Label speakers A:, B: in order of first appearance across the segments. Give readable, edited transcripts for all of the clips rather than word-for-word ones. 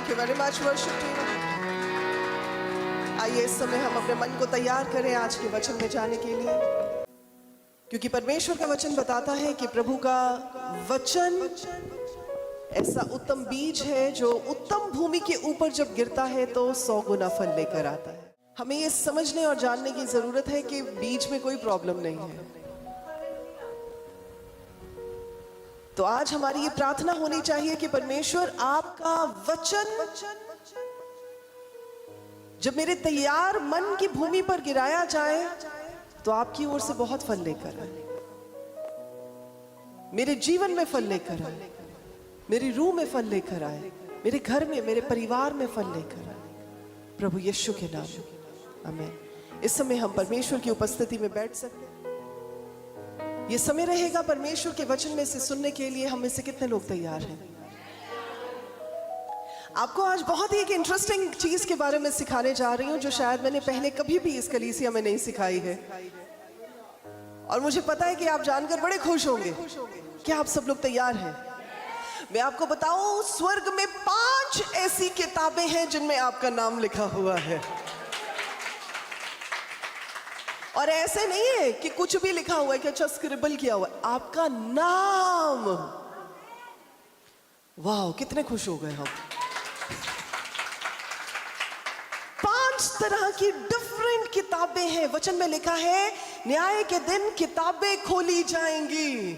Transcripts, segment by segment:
A: Thank you very much, worship team. आइए इस समय हम अपने मन को तैयार करें आज के वचन में जाने के लिए, क्योंकि परमेश्वर का वचन बताता है कि प्रभु का वचन ऐसा उत्तम बीज है जो उत्तम भूमि के ऊपर जब गिरता है तो 100 गुना फल लेकर आता है। हमें ये समझने और जानने की जरूरत है कि बीज में कोई प्रॉब्लम नहीं है। तो आज हमारी ये प्रार्थना होनी चाहिए कि परमेश्वर आपका वचन जब मेरे तैयार मन की भूमि पर गिराया जाए तो आपकी ओर से बहुत फल लेकर आए, मेरे जीवन में फल लेकर आए, मेरी रूह में फल लेकर आए, मेरे घर में, मेरे परिवार में फल लेकर आए, प्रभु यीशु के नाम में आमीन। इस समय हम परमेश्वर की उपस्थिति में बैठ सकते हैं। ये समय रहेगा परमेश्वर के वचन में से सुनने के लिए। हम में से कितने लोग तैयार हैं? आपको आज बहुत ही एक इंटरेस्टिंग चीज के बारे में सिखाने जा रही हूं जो शायद मैंने पहले कभी भी इस कलीसिया में नहीं सिखाई है, और मुझे पता है कि आप जानकर बड़े खुश होंगे। क्या आप सब लोग तैयार हैं? मैं आपको बताऊं, स्वर्ग में 5 ऐसी किताबें हैं जिनमें आपका नाम लिखा हुआ है। और ऐसे नहीं है कि कुछ भी लिखा हुआ है कि अच्छा स्क्रिबल किया हुआ है, आपका नाम। वाह, कितने खुश हो गए हम। 5 तरह की डिफरेंट किताबें हैं। वचन में लिखा है न्याय के दिन किताबें खोली जाएंगी,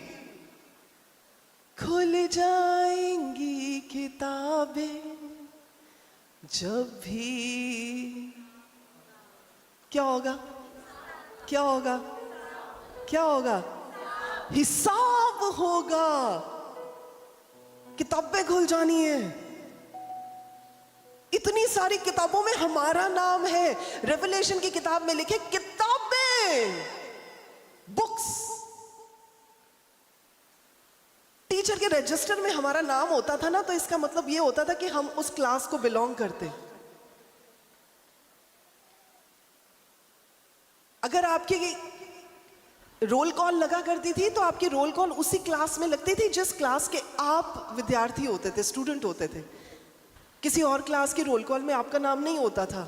A: खुल जाएंगी किताबें जब भी। क्या होगा? क्या होगा? क्या होगा? हिसाब होगा। किताबें खुल जानी है। इतनी सारी किताबों में हमारा नाम है। रेवलेशन की किताब में लिखे किताबें, बुक्स। टीचर के रजिस्टर में हमारा नाम होता था ना, तो इसका मतलब यह होता था कि हम उस क्लास को बिलोंग करते। अगर आपकी रोल कॉल लगा करती थी तो आपकी रोल कॉल उसी क्लास में लगती थी जिस क्लास के आप विद्यार्थी होते थे, स्टूडेंट होते थे। किसी और क्लास की रोल कॉल में आपका नाम नहीं होता था।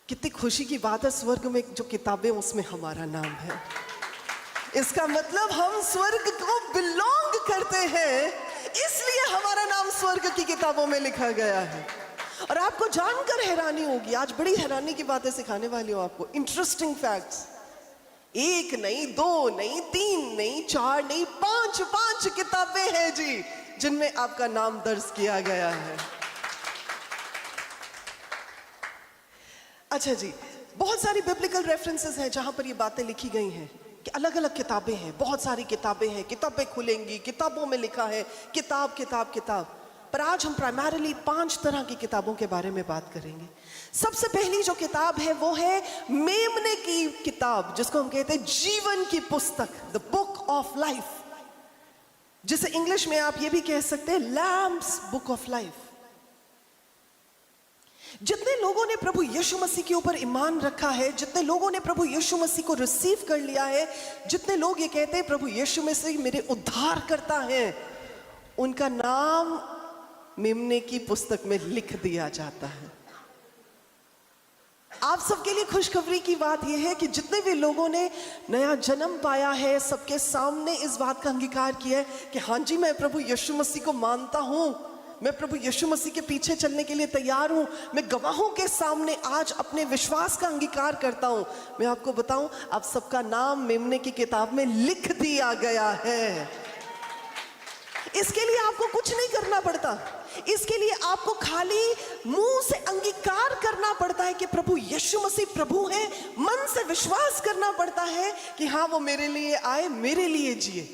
A: कितनी खुशी की बात है, स्वर्ग में जो किताबें उसमें हमारा नाम है। इसका मतलब हम स्वर्ग को बिलोंग करते हैं, इसलिए हमारा नाम स्वर्ग की किताबों में लिखा गया है। और आपको जानकर हैरानी होगी, आज बड़ी हैरानी की बातें सिखाने वाली हूं आपको। Interesting facts. 1 नहीं, 2 नहीं, 3 नहीं, 4 नहीं, 5 किताबें हैं जी जिनमें आपका नाम दर्ज किया गया है। अच्छा जी, बहुत सारी बिब्लिकल रेफरेंसेस हैं जहां पर ये बातें लिखी गई हैं कि अलग अलग किताबें हैं, बहुत सारी किताबें हैं, किताबें खुलेंगी, किताबों में लिखा है किताब किताब किताब। पर आज हम प्राइमरीली 5 तरह की किताबों के बारे में बात करेंगे। सबसे पहली जो किताब है वो है मेमने की किताब, जिसको हम कहते हैं जीवन की पुस्तक, द बुक ऑफ लाइफ, जिसे इंग्लिश में आप ये भी कह सकते हैं लैम्ब्स बुक ऑफ लाइफ। जितने लोगों ने प्रभु यीशु मसीह के ऊपर ईमान रखा है, जितने लोगों ने प्रभु यीशु मसीह को रिसीव कर लिया है, जितने लोग ये कहते हैं प्रभु यीशु मसीह मेरे उद्धार करता है, उनका नाम मेमने की पुस्तक में लिख दिया जाता है। आप सबके लिए खुशखबरी की बात यह है कि जितने भी लोगों ने नया जन्म पाया है, सबके सामने इस बात का अंगीकार किया है कि हाँ जी, मैं प्रभु यीशु मसीह को मानता हूं, मैं प्रभु यीशु मसीह के पीछे चलने के लिए तैयार हूं। मैं गवाहों के सामने आज अपने विश्वास का अंगीकार करता हूं। मैं आपको बताऊं, आप सबका नाम मेमने की किताब में लिख दिया गया है। इसके लिए आपको कुछ नहीं करना पड़ता। इसके लिए आपको खाली मुंह से अंगीकार करना पड़ता है कि प्रभु यीशु मसीह प्रभु है। मन से विश्वास करना पड़ता है कि हाँ, वो मेरे लिए आए, मेरे लिए जिए,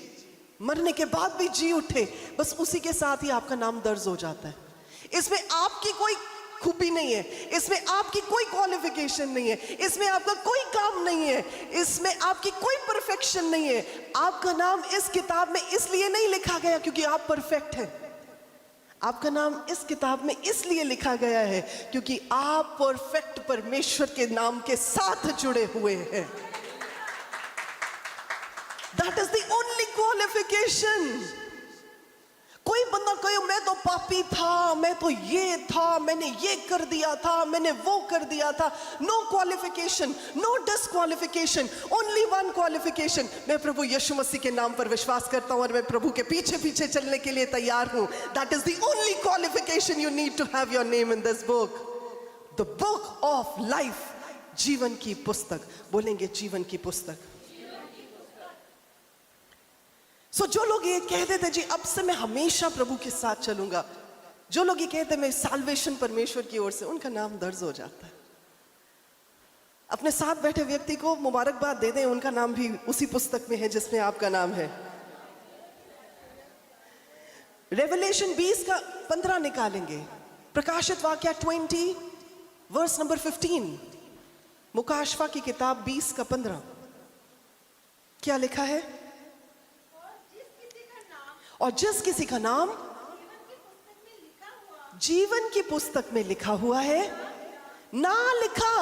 A: मरने के बाद भी जी उठे। बस उसी के साथ ही आपका नाम दर्ज हो जाता है। इसमें आपकी कोई खूबी नहीं है, इसमें आपकी कोई क्वालिफिकेशन नहीं है, इसमें आपका कोई काम नहीं है, इसमें आपकी कोई परफेक्शन नहीं है। आपका नाम इस किताब में इसलिए नहीं लिखा गया क्योंकि आप परफेक्ट हैं। आपका नाम इस किताब में इसलिए लिखा गया है क्योंकि आप परफेक्ट परमेश्वर के नाम के साथ जुड़े हुए हैं। That is the only qualification. कोई बंदा कहे मैं तो पापी था, मैं तो ये था, मैंने ये कर दिया था, मैंने वो कर दिया था, no qualification, no disqualification, only one qualification, मैं प्रभु यीशु मसीह के नाम पर विश्वास करता हूं और मैं प्रभु के पीछे पीछे चलने के लिए तैयार हूं. That is the only qualification you need to have your name in this book, the book of life. जीवन की पुस्तक. बोलेंगे जीवन की पुस्तक. सो जो लोग ये कहते थे जी अब से मैं हमेशा प्रभु के साथ चलूंगा, जो लोग ये कहते मैं साल्वेशन परमेश्वर की ओर से, उनका नाम दर्ज हो जाता है. अपने साथ बैठे व्यक्ति को मुबारकबाद दे दें, उनका नाम भी उसी पुस्तक में है जिसमें आपका नाम है. रेवलेशन 20 का 15 निकालेंगे. प्रकाशित वाक्य 20 वर्स नंबर 15. मुकाशफा की किताब 20 का 15. क्या लिखा है? और जिस किसी का नाम जीवन की पुस्तक में लिखा हुआ है, ना लिखा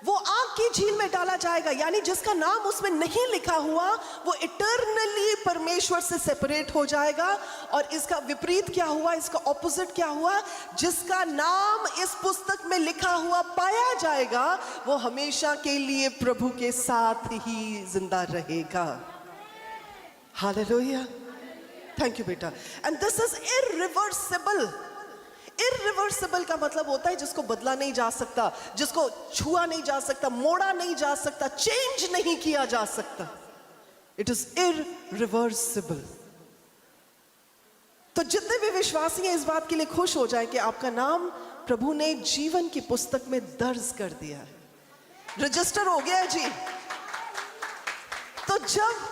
A: वो आग की झील में डाला जाएगा. यानी जिसका नाम उसमें नहीं लिखा हुआ वो इटर्नली परमेश्वर से सेपरेट हो जाएगा. और इसका विपरीत क्या हुआ, इसका ऑपोजिट क्या हुआ? जिसका नाम इस पुस्तक में लिखा हुआ पाया जाएगा वो हमेशा के लिए प्रभु के साथ ही जिंदा रहेगा. हालेलुया. थैंक यू बेटा. And this is irreversible. Irreversible का मतलब होता है जिसको बदला नहीं जा सकता, जिसको छुआ नहीं जा सकता, मोड़ा नहीं जा सकता, चेंज नहीं किया जा सकता. It is irreversible. तो जितने भी विश्वासी हैं इस बात के लिए खुश हो जाए कि आपका नाम प्रभु ने जीवन की पुस्तक में दर्ज कर दिया है, रजिस्टर हो गया है जी. तो जब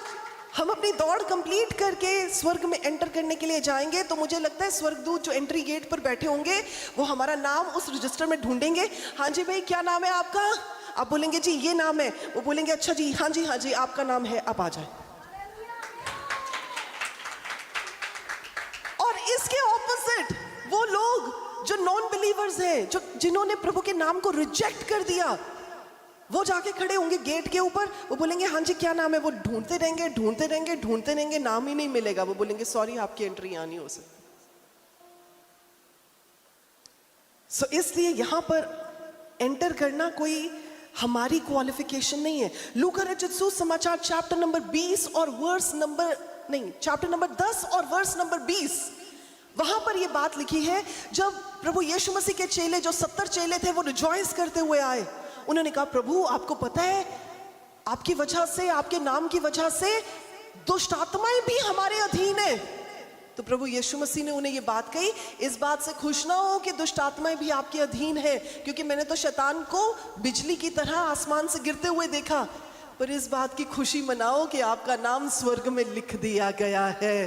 A: हम अपनी दौड़ कंप्लीट करके स्वर्ग में एंटर करने के लिए जाएंगे तो मुझे लगता है स्वर्गदूत जो एंट्री गेट पर बैठे होंगे वो हमारा नाम उस रजिस्टर में ढूंढेंगे. हाँ जी भाई क्या नाम है आपका? आप बोलेंगे जी ये नाम है. वो बोलेंगे अच्छा जी हाँ जी आपका नाम है, आप आ जाए. और इसके ऑपोजिट वो लोग जो नॉन बिलीवर्स हैं, जो जिन्होंने प्रभु के नाम को रिजेक्ट कर दिया, वो जाके खड़े होंगे गेट के ऊपर. वो बोलेंगे हाँ जी क्या नाम है? वो ढूंढते रहेंगे, नाम ही नहीं मिलेगा. वो बोलेंगे सॉरी आपकी एंट्री यहाँ नहीं हो सकती. सो इसलिए यहां पर एंटर करना कोई हमारी क्वालिफिकेशन नहीं है. लूका रचित सुसमाचार चैप्टर नंबर 20 और वर्स नंबर चैप्टर नंबर 10 और वर्स नंबर 20, वहां पर यह बात लिखी है. जब प्रभु यीशु मसीह के चेले जो 70 चेले थे वो रिजॉइस करते हुए आए. उन्होंने कहा प्रभु आपको पता है आपकी वजह से, आपके नाम की वजह से दुष्ट आत्माएं भी हमारे अधीन है. तो प्रभु यीशु मसीह ने उन्हें ये बात कही, इस बात से खुश ना हो कि दुष्ट आत्माएं भी आपके अधीन है, क्योंकि मैंने तो शैतान को बिजली की तरह आसमान से गिरते हुए देखा, पर इस बात की खुशी मनाओ कि आपका नाम स्वर्ग में लिख दिया गया है.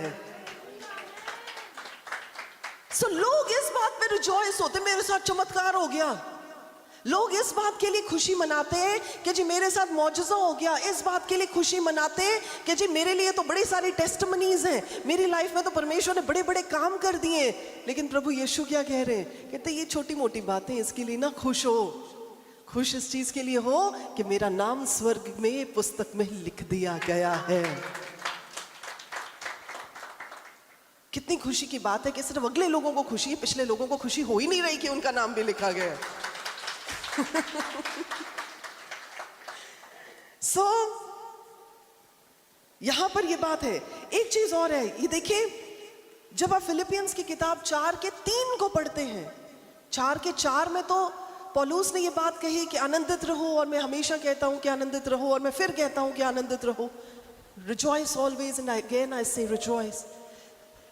A: सो लोग इस बात पे रिजॉइस होते, मेरे साथ चमत्कार हो गया. लोग इस बात के लिए खुशी मनाते हैं कि जी मेरे साथ मौजज़ा हो गया. इस बात के लिए खुशी मनाते हैं कि जी मेरे लिए तो बड़ी सारी टेस्टमनीज हैं, मेरी लाइफ में तो परमेश्वर ने बड़े बड़े काम कर दिए. लेकिन प्रभु यीशु क्या कह रहे हैं? कहते ये छोटी मोटी बातें, इसके लिए ना खुश हो. खुश इस चीज के लिए हो कि मेरा नाम स्वर्ग में पुस्तक में लिख दिया गया है. कितनी खुशी की बात है कि सिर्फ अगले लोगों को खुशी है, पिछले लोगों को खुशी हो ही नहीं रही कि उनका नाम भी लिखा गया है. सो यहां पर यह बात है. एक चीज और है, ये देखिए जब आप फिलिपियंस की किताब 4 के 3 को पढ़ते हैं, 4 के 4 में तो पौलुस ने यह बात कही कि आनंदित रहो, और मैं हमेशा कहता हूं कि आनंदित रहो, और मैं फिर कहता हूं कि आनंदित रहो. Rejoice always and again I से रिजॉइस.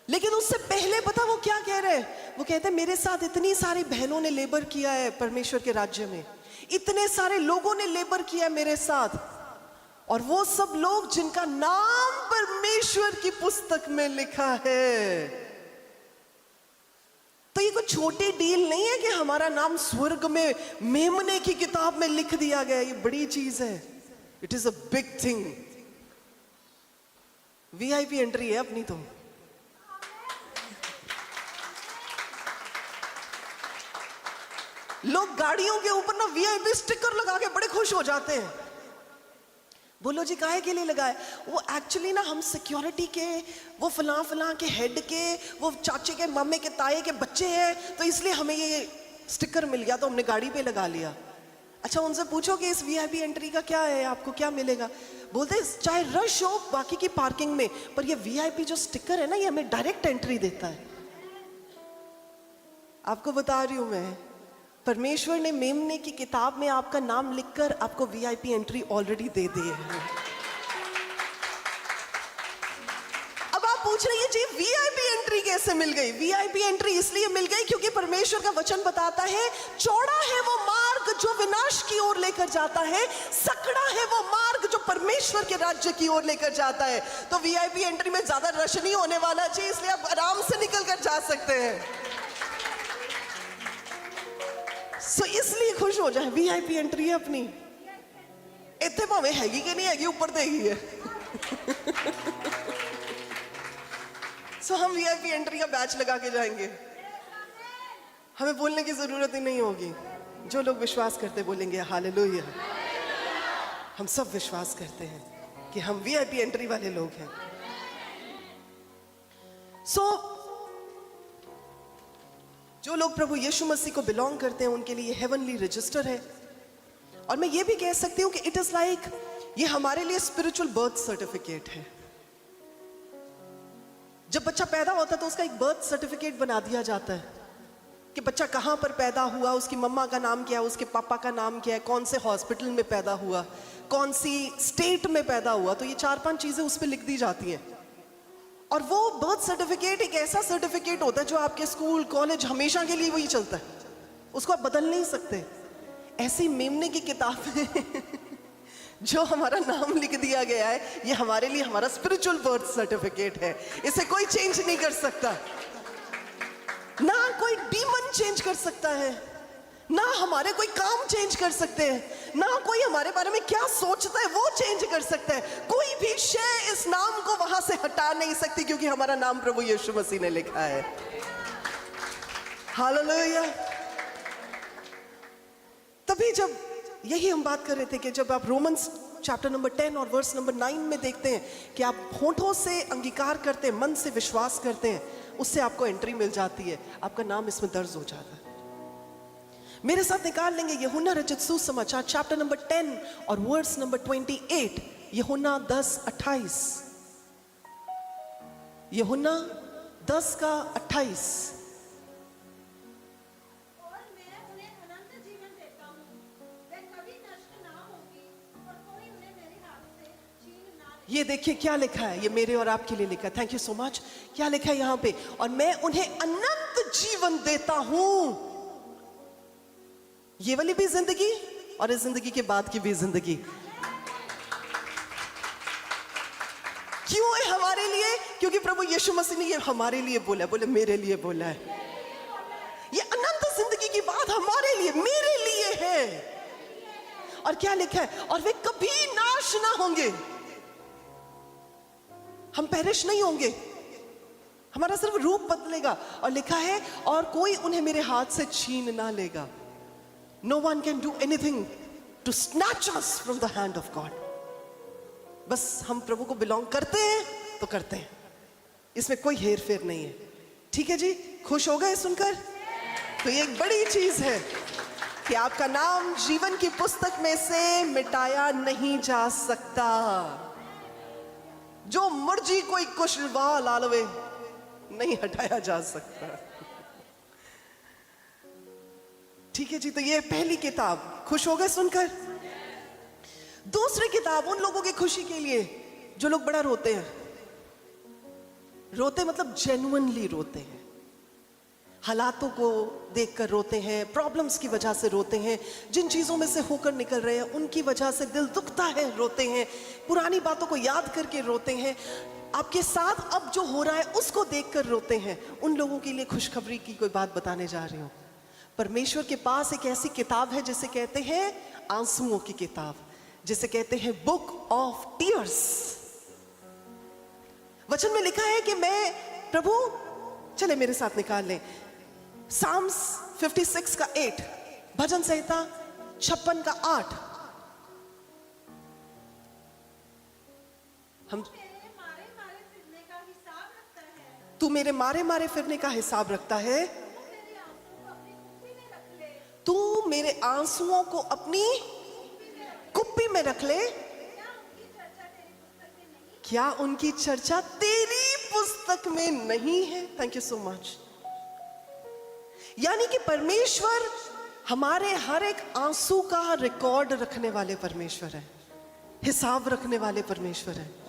A: लेकिन उससे पहले पता वो क्या कह रहे हैं? वो कहते हैं मेरे साथ इतनी सारी बहनों ने लेबर किया है परमेश्वर के राज्य में, इतने सारे लोगों ने लेबर किया है मेरे साथ, और वो सब लोग जिनका नाम परमेश्वर की पुस्तक में लिखा है. तो ये कोई छोटी डील नहीं है कि हमारा नाम स्वर्ग में मेमने की किताब में लिख दिया गया. ये बड़ी चीज है. It is a big thing. VIP entry है अपनी. तो लोग गाड़ियों के ऊपर ना वीआईपी स्टिकर लगा के बड़े खुश हो जाते हैं. बोलो जी काहे के लिए लगाए? वो एक्चुअली ना हम सिक्योरिटी के, वो फलां फलां के हेड के, वो चाचे के, मामे के, ताए के बच्चे हैं, तो इसलिए हमें ये स्टिकर मिल गया तो हमने गाड़ी पे लगा लिया। अच्छा, उनसे पूछो कि इस वीआईपी एंट्री का क्या है, आपको क्या मिलेगा? बोलते हैं चाहे रश हो बाकी की पार्किंग में, पर ये वीआईपी जो स्टिकर है ना, ये हमें डायरेक्ट एंट्री देता है। आपको बता रही हूं मैं, परमेश्वर ने मेमने की किताब में आपका नाम लिखकर आपको वीआईपी एंट्री ऑलरेडी दे दी है। अब आप पूछ रही है जी वीआईपी एंट्री कैसे मिल गई? वीआईपी एंट्री इसलिए मिल गई क्योंकि परमेश्वर का वचन बताता है, चौड़ा है वो मार्ग जो विनाश की ओर लेकर जाता है, सकड़ा है वो मार्ग जो परमेश्वर के राज्य की ओर लेकर जाता है। तो वीआईपी एंट्री में ज्यादा रश नहीं होने वाला जी, इसलिए आप आराम से निकल कर जा सकते हैं। सो इसलिए खुश हो जाए, वीआईपी एंट्री है अपनी। इतने भावे हैगी कि नहीं हैगी, ऊपर देगी है। सो हम वीआईपी एंट्री का बैच लगा के जाएंगे, हमें बोलने की जरूरत ही नहीं होगी। जो लोग विश्वास करते बोलेंगे हालेलुया। हम सब विश्वास करते हैं कि हम वीआईपी एंट्री वाले लोग हैं। सो जो लोग प्रभु यीशु मसीह को बिलोंग करते हैं उनके लिए हेवनली रजिस्टर है। और मैं ये भी कह सकती हूँ कि इट इज लाइक, ये हमारे लिए स्पिरिचुअल बर्थ सर्टिफिकेट है। जब बच्चा पैदा होता है तो उसका एक बर्थ सर्टिफिकेट बना दिया जाता है कि बच्चा कहाँ पर पैदा हुआ, उसकी मम्मा का नाम क्या है, उसके पापा का नाम क्या है, कौन से हॉस्पिटल में पैदा हुआ, कौन सी स्टेट में पैदा हुआ। तो ये 4-5 चीजें उस पर लिख दी जाती हैं। और वो बर्थ सर्टिफिकेट एक ऐसा सर्टिफिकेट होता है जो आपके स्कूल कॉलेज हमेशा के लिए वही चलता है, उसको आप बदल नहीं सकते। ऐसी मेमने की किताब में जो हमारा नाम लिख दिया गया है, ये हमारे लिए हमारा स्पिरिचुअल बर्थ सर्टिफिकेट है। इसे कोई चेंज नहीं कर सकता, ना कोई डीमन चेंज कर सकता है, ना हमारे कोई काम चेंज कर सकते हैं, ना कोई हमारे बारे में क्या सोचता है वो चेंज कर सकता है। कोई भी शय इस नाम को वहां से हटा नहीं सकती, क्योंकि हमारा नाम प्रभु यीशु मसीह ने लिखा है। हालेलुया। तभी जब यही हम बात कर रहे थे कि जब आप रोमन्स चैप्टर नंबर 10 और वर्स नंबर 9 में देखते हैं कि आप होठों से अंगीकार करते हैं, मन से विश्वास करते हैं, उससे आपको एंट्री मिल जाती है, आपका नाम इसमें दर्ज हो जाता है। मेरे साथ निकाल लेंगे यूहन्ना रचित सुसमाचार चैप्टर नंबर 10 और वर्स नंबर 28। यूहन्ना 10:28। यूहन्ना 10:28।
B: और मैं उन्हें अनंत जीवन देता हूँ, वे कभी नष्ट ना होगी और कोई उन्हें मेरे हाथ से छीन ना ले।
A: ये देखिए क्या लिखा है, ये मेरे और आपके लिए लिखा है। Thank you so much. क्या लिखा है यहाँ पे? और मैं उन्हें अनंत जीवन देता हूं। ये वाली भी जिंदगी और इस जिंदगी के बाद की भी जिंदगी। क्यों है हमारे लिए? क्योंकि प्रभु यीशु मसीह ने ये हमारे लिए बोला है, बोले मेरे लिए बोला है। ये अनंत जिंदगी की बात हमारे लिए, मेरे लिए है। और क्या लिखा है? और वे कभी नाश ना होंगे। हम पेरिश नहीं होंगे, हमारा सिर्फ रूप बदलेगा। और लिखा है और कोई उन्हें मेरे हाथ से छीन ना लेगा। No one can do anything to snatch us from the hand of God. बस हम प्रभु को बिलोंग करते हैं तो करते हैं, इसमें कोई हेर फेर नहीं है। ठीक है जी, खुश हो गए सुनकर? तो ये एक बड़ी चीज है कि आपका नाम जीवन की पुस्तक में से मिटाया नहीं जा सकता। जो मर्जी कोई कुछ ला लवे, नहीं हटाया जा सकता। ठीक है जी, तो ये पहली किताब। खुश हो गए सुनकर? दूसरी किताब उन लोगों की खुशी के लिए जो लोग बड़ा रोते हैं। रोते मतलब जेन्युइनली रोते हैं, हालातों को देखकर रोते हैं, प्रॉब्लम्स की वजह से रोते हैं, जिन चीजों में से होकर निकल रहे हैं उनकी वजह से दिल दुखता है, रोते हैं, पुरानी बातों को याद करके रोते हैं, आपके साथ अब जो हो रहा है उसको देखकर रोते हैं। उन लोगों के लिए खुशखबरी की कोई बात बताने जा रही हूं। परमेश्वर के पास एक ऐसी किताब है जिसे कहते हैं आंसुओं की किताब, जिसे कहते हैं बुक ऑफ टीयर्स। वचन में लिखा है कि मैं प्रभु, चले मेरे साथ निकाल लें, साम्स 56 का 8, भजन संहिता 56 का 8। हम
B: मेरे मारे मारे फिरने का हिसाब रखता है।
A: तू मेरे मारे मारे फिरने का हिसाब रखता है।
B: तू मेरे आंसुओं को अपनी कुप्पी में रख ले।
A: तू मेरे आंसुओं को अपनी कुप्पी में रख ले।
B: क्या उनकी चर्चा तेरी पुस्तक
A: क्या उनकी चर्चा तेरी पुस्तक
B: में नहीं?
A: में नहीं है? Thank you so much. यानी कि परमेश्वर हमारे हर एक आंसू का रिकॉर्ड रखने वाले परमेश्वर है, हिसाब रखने वाले परमेश्वर है।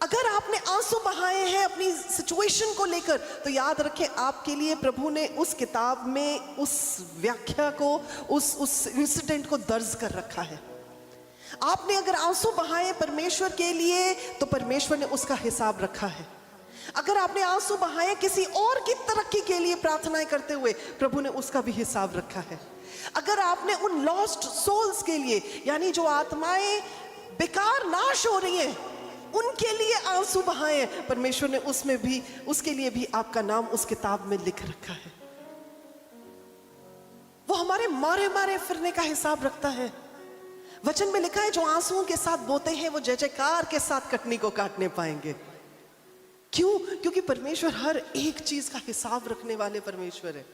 A: अगर आपने आंसू बहाए हैं अपनी सिचुएशन को लेकर, तो याद रखें आपके लिए प्रभु ने उस किताब में उस व्याख्या को, उस इंसिडेंट को दर्ज कर रखा है। आपने अगर आंसू बहाए परमेश्वर के लिए, तो परमेश्वर ने उसका हिसाब रखा है। अगर आपने आंसू बहाए किसी और की तरक्की के लिए प्रार्थनाएं करते हुए, प्रभु ने उसका भी हिसाब रखा है। अगर आपने उन लॉस्ट सोल्स के लिए, यानी जो आत्माएं बेकार नाश हो रही हैं, उनके लिए आंसू बहाए, परमेश्वर ने उसमें भी, उसके लिए भी आपका नाम उस किताब में लिख रखा है। वो हमारे मारे मारे फिरने का हिसाब रखता है। वचन में लिखा है, जो आंसुओं के साथ बोते हैं वो जय जयकार के साथ कटनी को काटने पाएंगे। क्यों? क्योंकि परमेश्वर हर एक चीज का हिसाब रखने वाले परमेश्वर है।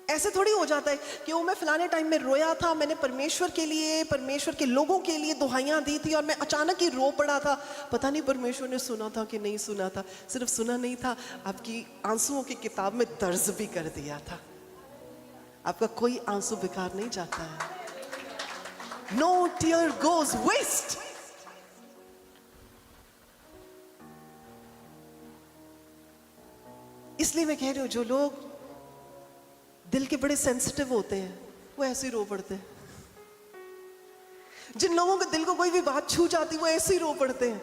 A: ऐसे थोड़ी हो जाता है कि वो मैं फलाने टाइम में रोया था, मैंने परमेश्वर के लिए, परमेश्वर के लोगों के लिए दुहाइयां दी थी और मैं अचानक ही रो पड़ा था। पता नहीं परमेश्वर ने सुना था कि नहीं सुना था। सिर्फ सुना नहीं था, आपकी आंसुओं की किताब में दर्ज भी कर दिया था। आपका कोई आंसू बेकार नहीं जाता है। No tear goes waste. इसलिए मैं कह रही हूं, जो लोग दिल के बड़े सेंसिटिव होते हैं वो ऐसे ही रो पड़ते हैं। जिन लोगों के दिल को कोई भी बात छू जाती वो ऐसे ही रो पड़ते हैं।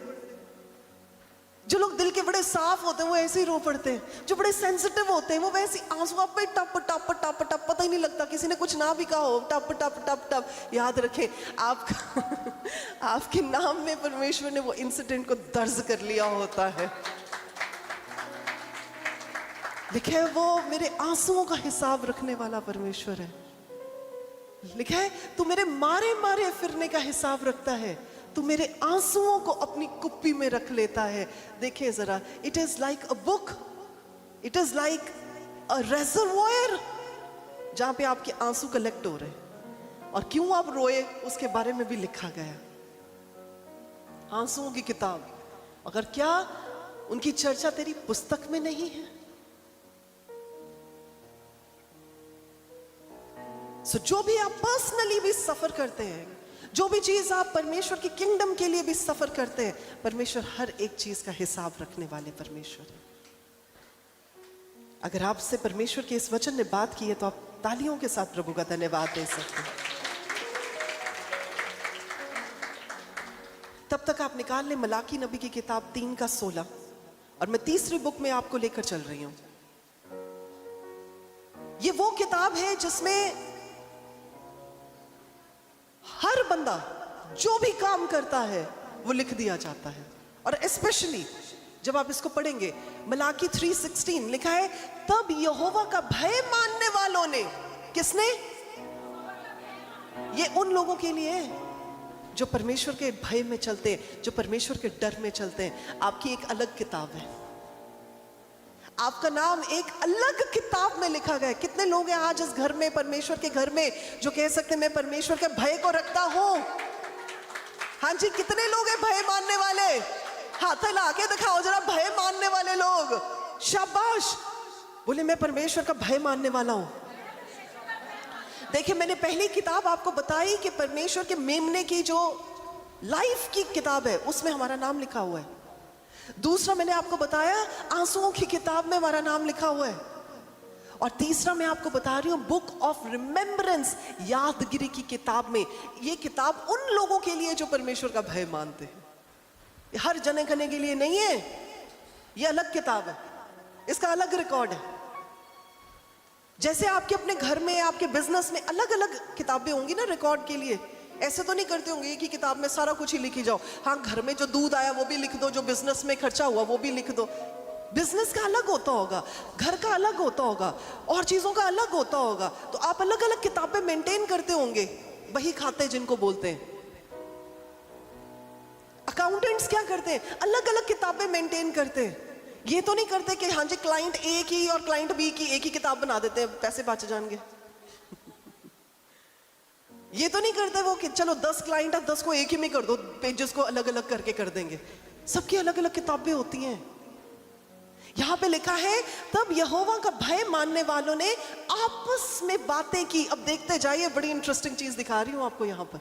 A: जो लोग दिल के बड़े साफ होते हैं वो ऐसे ही रो पड़ते हैं। जो बड़े सेंसिटिव होते हैं वो वैसे आंसू आप पे टप टप टप टप, पता ही नहीं लगता, किसी ने कुछ ना भी कहा हो, टप टप टप टप। याद रखें, आपका आपके नाम में परमेश्वर ने वो इंसिडेंट को दर्ज कर लिया होता है। लिखा है वो मेरे आंसुओं का हिसाब रखने वाला परमेश्वर है। लिखा है तू मेरे मारे मारे फिरने का हिसाब रखता है, तू मेरे आंसुओं को अपनी कुप्पी में रख लेता है। देखिए जरा, it is like a book, it is like a reservoir, जहां पे आपके आंसू कलेक्ट हो रहे हैं और क्यों आप रोए उसके बारे में भी लिखा गया। आंसुओं की किताब, अगर क्या उनकी चर्चा तेरी पुस्तक में नहीं है? सो जो भी आप पर्सनली भी सफर करते हैं, जो भी चीज आप परमेश्वर की किंगडम के लिए भी सफर करते हैं, परमेश्वर हर एक चीज का हिसाब रखने वाले परमेश्वर है। अगर आपसे परमेश्वर के इस वचन ने बात की है तो आप तालियों के साथ प्रभु का धन्यवाद दे सकते हैं। तब तक आप निकाल लें मलाकी नबी की किताब 3:16, और मैं तीसरी बुक में आपको लेकर चल रही हूं। ये वो किताब है जिसमें हर बंदा जो भी काम करता है वो लिख दिया जाता है। और स्पेशली जब आप इसको पढ़ेंगे, मलाकी 3:16 लिखा है, तब यहोवा का भय मानने वालों ने, किसने? ये उन लोगों के लिए है जो परमेश्वर के भय में चलते हैं, जो परमेश्वर के डर में चलते हैं। आपकी एक अलग किताब है, आपका नाम एक अलग किताब में लिखा गया है। कितने लोग हैं आज इस घर में, परमेश्वर के घर में, जो कह सकते हैं मैं परमेश्वर के भय को रखता हूं? हाँ जी, कितने लोग हैं भय मानने वाले? हाथ हिला के दिखाओ जरा, भय मानने वाले लोग। शाबाश, बोले मैं परमेश्वर का भय मानने वाला हूं। देखिए, मैंने पहली किताब आपको बताई कि परमेश्वर के मेमने की जो लाइफ की किताब है उसमें हमारा नाम लिखा हुआ है। दूसरा मैंने आपको बताया आंसुओं की किताब में हमारा नाम लिखा हुआ है। और तीसरा मैं आपको बता रही हूं बुक ऑफ रिमेम्बरेंस, यादगिरी की किताब में। ये किताब उन लोगों के लिए जो परमेश्वर का भय मानते हैं, ये हर जने खने के लिए नहीं है। ये अलग किताब है, इसका अलग रिकॉर्ड है। जैसे आपके अपने घर में, आपके बिजनेस में अलग अलग किताबें होंगी ना रिकॉर्ड के लिए, ऐसे तो नहीं करते होंगे एक ही किताब में सारा कुछ ही लिखी जाओ। हाँ, घर में जो दूध आया वो भी लिख दो, जो बिजनेस में खर्चा हुआ वो भी लिख दो। बिजनेस का अलग होता होगा, घर का अलग होता होगा, और चीजों का अलग होता होगा। तो आप अलग अलग किताबें मेंटेन करते होंगे, वही खाते जिनको बोलते हैं। अकाउंटेंट्स क्या करते हैं, अलग अलग किताबें मेंटेन करते हैं। ये तो नहीं करते कि हाँ जी क्लाइंट ए की और क्लाइंट बी की एक ही किताब बना देते हैं, पैसे बच जाएंगे। ये तो नहीं करते वो कि चलो 10 क्लाइंट है, 10 को एक ही में कर दो, पेजेस को अलग अलग करके कर देंगे। सबकी अलग अलग किताबें होती हैं। यहां पे लिखा है तब यहोवा का भय मानने वालों ने आपस में बातें की। अब देखते जाइए, बड़ी इंटरेस्टिंग चीज दिखा रही हूं आपको यहां पर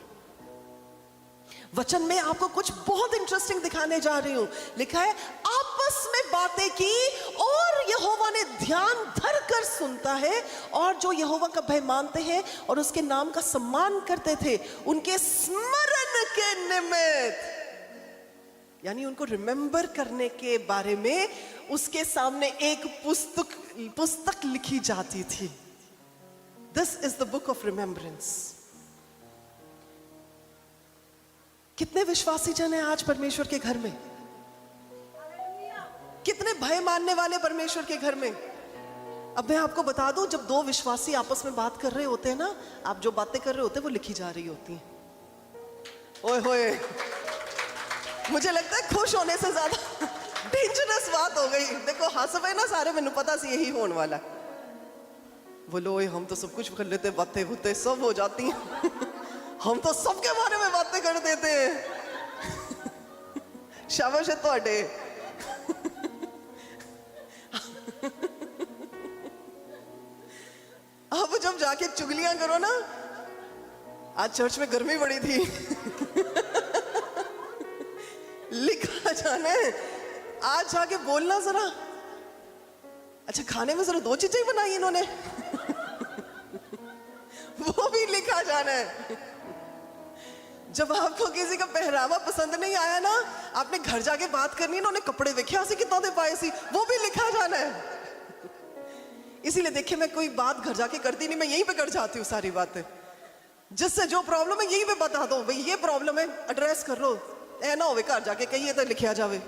A: वचन में। आपको कुछ बहुत इंटरेस्टिंग दिखाने जा रही हूं। लिखा है आपस में बातें की और यहोवा ने ध्यान धर कर सुनता है, और जो यहोवा का भय मानते हैं और उसके नाम का सम्मान करते थे उनके स्मरण के निमित्त, यानी उनको रिमेंबर करने के बारे में उसके सामने एक पुस्तक लिखी जाती थी। This is the book of remembrance. कितने विश्वासी जन हैं आज परमेश्वर के घर में? कितने भय मानने वाले परमेश्वर के घर में? अब मैं आपको बता दूं, जब दो विश्वासी आपस में बात कर रहे होते हैं ना, आप जो बातें कर रहे होते हैं वो लिखी जा रही होती हैं। ओए होए, मुझे लगता है खुश होने से ज्यादा डेंजरस बात हो गई। देखो हंस पे ना सारे, मैंने पता सी यही होने वाला। बोलो ओए, हम तो सब कुछ कर लेते, बातें होते सब हो जाती हैं। हम तो सबके बारे में बातें कर देते हैं। शाबाश है ਤੁਹਾਡੇ। अब जब जाके चुगलियां करो ना, आज चर्च में गर्मी बड़ी थी। लिखा जाने आज जाके बोलना जरा, अच्छा खाने में जरा 2 चीजें ही बनाई इन्होंने। वो भी लिखा जाना है। जब आपको किसी का पहरावा पसंद नहीं आया ना, आपने घर जाके बात करनी है ना, उन्हें कपड़े देखे ऐसे कितना दे पाए सी, वो भी लिखा जाना है। इसीलिए देखिए, मैं कोई बात घर जाके करती नहीं, मैं यहीं पे कर जाती हूँ सारी बातें। जिससे जो प्रॉब्लम है यहीं पे बता दो, भाई ये प्रॉब्लम है, एड्रेस कर लो। ऐ ना होवे घर जाके कहिए तो लिखा जावे।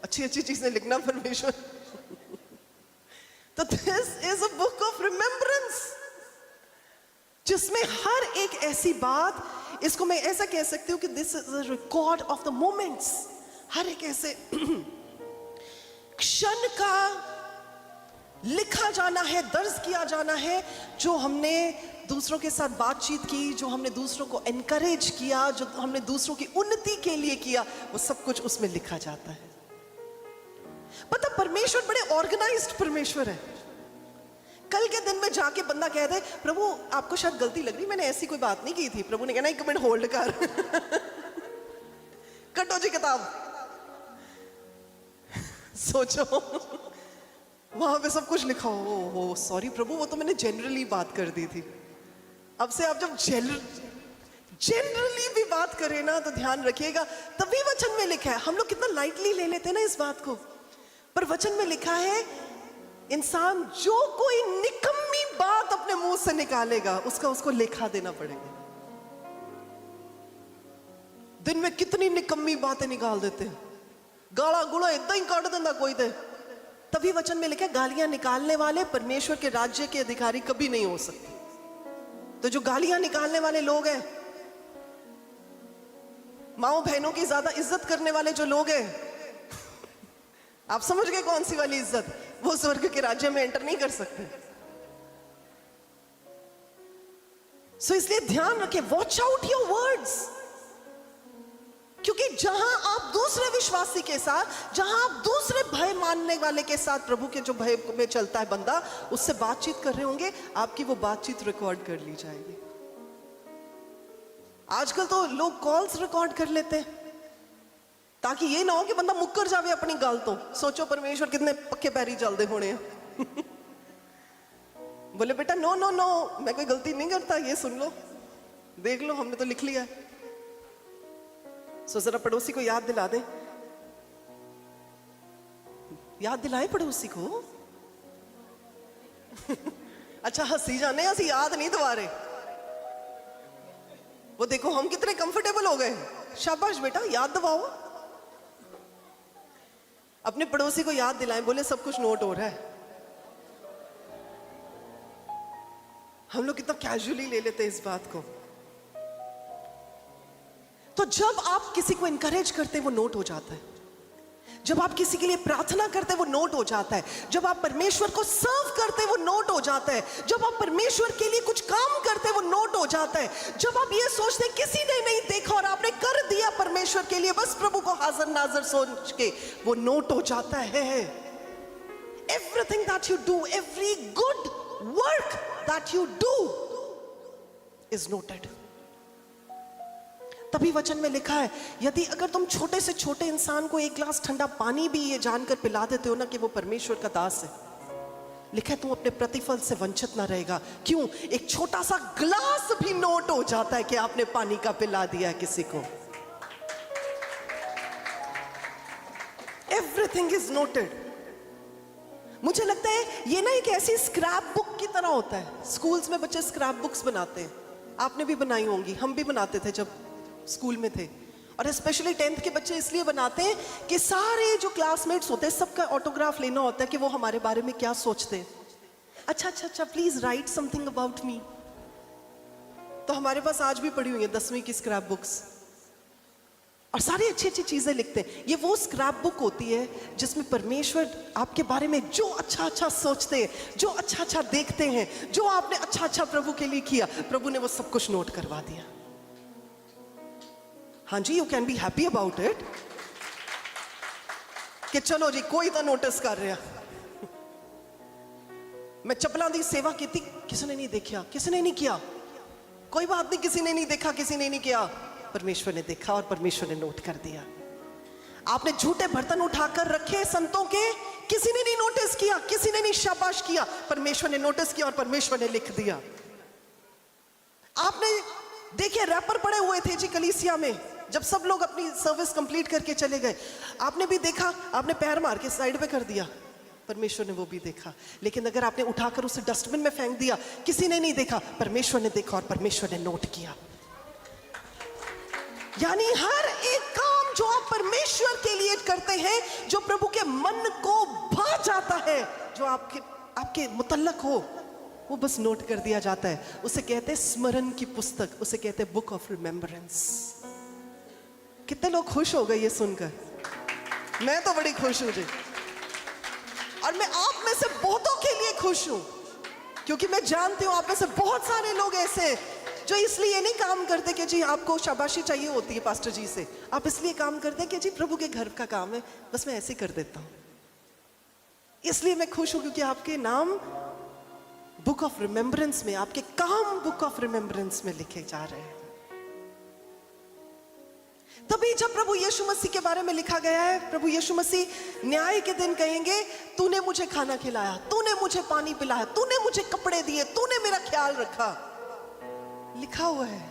A: अच्छी अच्छी चीजें लिखना परमेश्वर। तो this is a book of remembrance, जिसमें हर एक ऐसी बात, इसको मैं ऐसा कह सकती हूँ कि this is a record of the moments. हर एक ऐसे क्षण का लिखा जाना है, दर्ज किया जाना है, जो हमने दूसरों के साथ बातचीत की, जो हमने दूसरों को एनकरेज किया, जो हमने दूसरों की उन्नति के लिए किया, वो सब कुछ उसमें लिखा जाता है। पता, परमेश्वर बड़े ऑर्गेनाइज्ड परमेश्वर है। कल के दिन में जाके बंदा कह दे, प्रभु आपको शायद गलती लग रही, मैंने ऐसी कोई बात नहीं की थी। प्रभु ने कहना 1 मिनट होल्ड कर। कटो जी किताब। सोचो वहां पे सब कुछ लिखा हो सॉरी प्रभु, वो तो मैंने जनरली बात कर दी थी। अब से आप जब जनरली भी बात करें ना, तो ध्यान रखिएगा, तभी वचन में लिखा है। हम लोग कितना लाइटली ले लेते हैं ना इस बात को, पर वचन में लिखा है इंसान जो कोई निकम्मी बात अपने मुंह से निकालेगा, उसको लेखा देना पड़ेगा। दिन में कितनी निकम्मी बातें निकाल देते हैं, गाला गुला इतना ही काट देना कोई दे। तभी वचन में लिखा है गालियां निकालने वाले परमेश्वर के राज्य के अधिकारी कभी नहीं हो सकते। तो जो गालियां निकालने वाले लोग हैं, माओ बहनों की ज्यादा इज्जत करने वाले जो लोग हैं, आप समझ गए कौन सी वाली इज्जत, वो स्वर्ग के राज्य में एंटर नहीं कर सकते। सो इसलिए ध्यान रखें, वॉच आउट योर वर्ड्स। क्योंकि जहां आप दूसरे विश्वासी के साथ, जहां आप दूसरे भय मानने वाले के साथ, प्रभु के जो भय में चलता है बंदा, उससे बातचीत कर रहे होंगे, आपकी वो बातचीत रिकॉर्ड कर ली जाएगी। आजकल तो लोग कॉल्स रिकॉर्ड कर लेते हैं, ताकि ये ना हो कि बंदा मुक्कर जावे अपनी गल तो। सोचो परमेश्वर कितने पक्के पैरी चलते होने हैं। बोले बेटा नो नो नो, मैं कोई गलती नहीं करता, ये सुन लो, देख लो, हमने तो लिख लिया है। सो जरा पड़ोसी को याद दिला दे, याद दिलाए पड़ोसी को। अच्छा हंसी जाने, असं याद नहीं दोबारे। वो देखो हम कितने कंफर्टेबल हो गए। शाबाश बेटा, याद दिलाओ। अपने पड़ोसी को याद दिलाएं, बोले सब कुछ नोट हो रहा है। हम लोग कितना कैजुअली ले लेते हैं इस बात को। तो जब आप किसी को इनकरेज करते हैं वो नोट हो जाता है, जब आप किसी के लिए प्रार्थना करते हैं वो नोट हो जाता है, जब आप परमेश्वर को सर्व करते हैं वो नोट हो जाता है, जब आप परमेश्वर के लिए कुछ काम करते हैं वो नोट हो जाता है, जब आप ये सोचते हैं किसी ने नहीं देखा और आपने कर दिया परमेश्वर के लिए बस प्रभु को हाजिर नाजर सोच के, वो नोट हो जाता है। Everything that you do, every good work that you do is noted. तभी वचन में लिखा है, यदि अगर तुम छोटे से छोटे इंसान को एक गिलास ठंडा पानी भी ये जानकर पिला देते हो ना कि वो परमेश्वर का दास है, लिखा है तुम अपने प्रतिफल से वंचित ना रहेगा। क्यों? एक छोटा सा गिलास भी नोट हो जाता है कि आपने पानी का पिला दिया है किसी को। Everything is noted. मुझे लगता है ये ना एक ऐसी स्क्रैप बुक की तरह होता है। स्कूल्स में बच्चे स्क्रैप बुक्स बनाते हैं, आपने भी बनाई होंगी, हम भी बनाते थे जब स्कूल में थे। और स्पेशली 10th के बच्चे इसलिए बनाते हैं कि सारे जो क्लासमेट्स होते हैं सबका ऑटोग्राफ लेना होता है कि वो हमारे बारे में क्या सोचते हैं। अच्छा please right something about me. तो हमारे पास आज भी पड़ी हुई है 10वीं की स्क्रैप बुक्स, और सारी अच्छी अच्छी चीजें लिखते हैं। ये वो स्क्रैप बुक होती है जिसमें परमेश्वर आपके बारे में जो अच्छा अच्छा सोचते हैं, जो अच्छा अच्छा देखते हैं, जो आपने अच्छा अच्छा प्रभु के लिए किया, प्रभु ने वो सब कुछ नोट करवा दिया। हाँ जी, you can be happy about it कि चलो जी कोई तो नोटिस कर रहा। मैं चपला दी सेवा की थी, किसी ने नहीं देखा, किसी ने नहीं किया, कोई बात नहीं, किसी ने नहीं देखा, किसी ने नहीं किया, परमेश्वर ने देखा और परमेश्वर ने नोट कर दिया। आपने झूठे बर्तन उठाकर रखे संतों के, किसी ने नहीं नोटिस किया, किसी ने नहीं शाबाश किया, परमेश्वर ने नोटिस किया और परमेश्वर ने लिख दिया। आपने देखिए रैपर पड़े हुए थे जी कलीसिया में, जब सब लोग अपनी सर्विस कंप्लीट करके चले गए, आपने भी देखा, आपने पैर मार के साइड पे कर दिया, परमेश्वर ने वो भी देखा। लेकिन अगर आपने उठाकर उसे डस्टबिन में फेंक दिया, किसी ने नहीं देखा, परमेश्वर ने देखा और परमेश्वर ने नोट किया। यानी हर एक काम जो आप परमेश्वर के लिए करते हैं, जो प्रभु के मन को भा जाता है, जो आपके मुतल्लक हो, वो बस नोट कर दिया जाता है। उसे कहते हैं स्मरण की पुस्तक, उसे कहते हैं बुक ऑफ रिमेम्बरेंस। कितने लोग खुश हो गए ये सुनकर? मैं तो बड़ी खुश हूं जी, और मैं आप में से बहुतों के लिए खुश हूं, क्योंकि मैं जानती हूं आप में से बहुत सारे लोग ऐसे जो इसलिए नहीं काम करते कि जी आपको शाबाशी चाहिए होती है पास्टर जी से, आप इसलिए काम करते हैं कि जी प्रभु के घर का काम है, बस मैं ऐसे कर देता हूं। इसलिए मैं खुश हूं क्योंकि आपके नाम बुक ऑफ रिमेम्बरेंस में, आपके काम बुक ऑफ रिमेम्बरेंस में लिखे जा रहे हैं। तभी जब प्रभु यीशु मसीह के बारे में लिखा गया है, प्रभु यीशु मसीह न्याय के दिन कहेंगे, तूने मुझे खाना खिलाया, तूने मुझे पानी पिलाया, तूने मुझे कपड़े दिए, तूने मेरा ख्याल रखा। लिखा हुआ है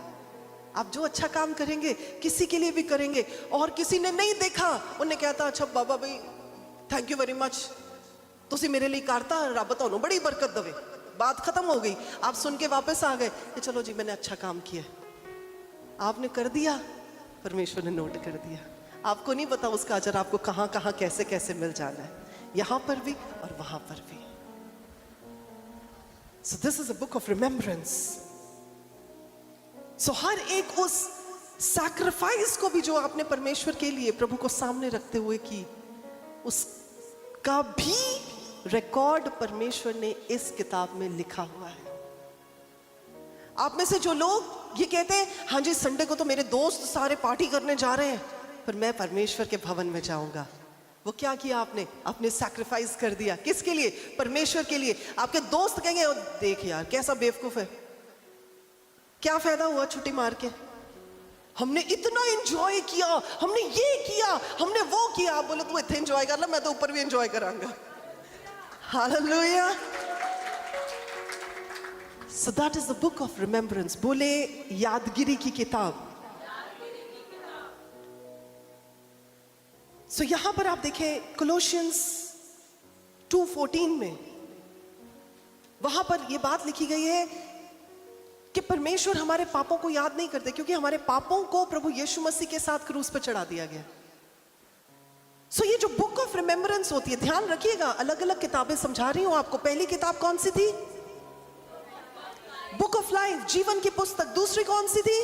A: आप जो अच्छा काम करेंगे किसी के लिए भी करेंगे, और किसी ने नहीं देखा, उन्हें कहता अच्छा बाबा भाई थैंक यू वेरी मच, तुसी मेरे लिए करता, रब तुहानू बड़ी बरकत दवे। बात खत्म हो गई, आप सुन के वापस आ गए कि चलो जी मैंने अच्छा काम किया। आपने कर दिया, परमेश्वर ने नोट कर दिया। आपको नहीं पता उसका अजर आपको कहां कहां कैसे कैसे मिल जाना है, यहां पर भी और वहां पर भी। So this is a book of remembrance. So हर एक उस सैक्रिफाइस को भी जो आपने परमेश्वर के लिए प्रभु को सामने रखते हुए की, उसका भी रिकॉर्ड परमेश्वर ने इस किताब में लिखा हुआ है। आप में से जो लोग ये कहते हैं हाँ जी संडे को तो मेरे दोस्त सारे पार्टी करने जा रहे हैं, पर मैं परमेश्वर के भवन में जाऊंगा, वो क्या किया आपने? आपने सैक्रिफाइस कर दिया। किसके लिए? परमेश्वर के लिए। आपके दोस्त कहेंगे देख यार कैसा बेवकूफ है, क्या फायदा हुआ छुट्टी मार के, हमने इतना एंजॉय किया, हमने ये किया, हमने वो किया। आप बोले तू इतने एंजॉय कर ला, मैं तो ऊपर भी एंजॉय करांगा। Hallelujah. So that is the book of remembrance. बोले यादगिरी की किताब। So यहां पर आप देखें कोलोशियंस 2:14 में, वहां पर यह बात लिखी गई है कि परमेश्वर हमारे पापों को याद नहीं करते, क्योंकि हमारे पापों को प्रभु यीशु मसीह के साथ क्रूस पर चढ़ा दिया गया। सो ये जो बुक ऑफ रिमेम्बरेंस होती है, ध्यान रखिएगा, अलग अलग किताबें समझा रही हूं आपको। पहली किताब कौन सी थी? बुक ऑफ लाइफ, जीवन की पुस्तक। दूसरी कौन सी थी?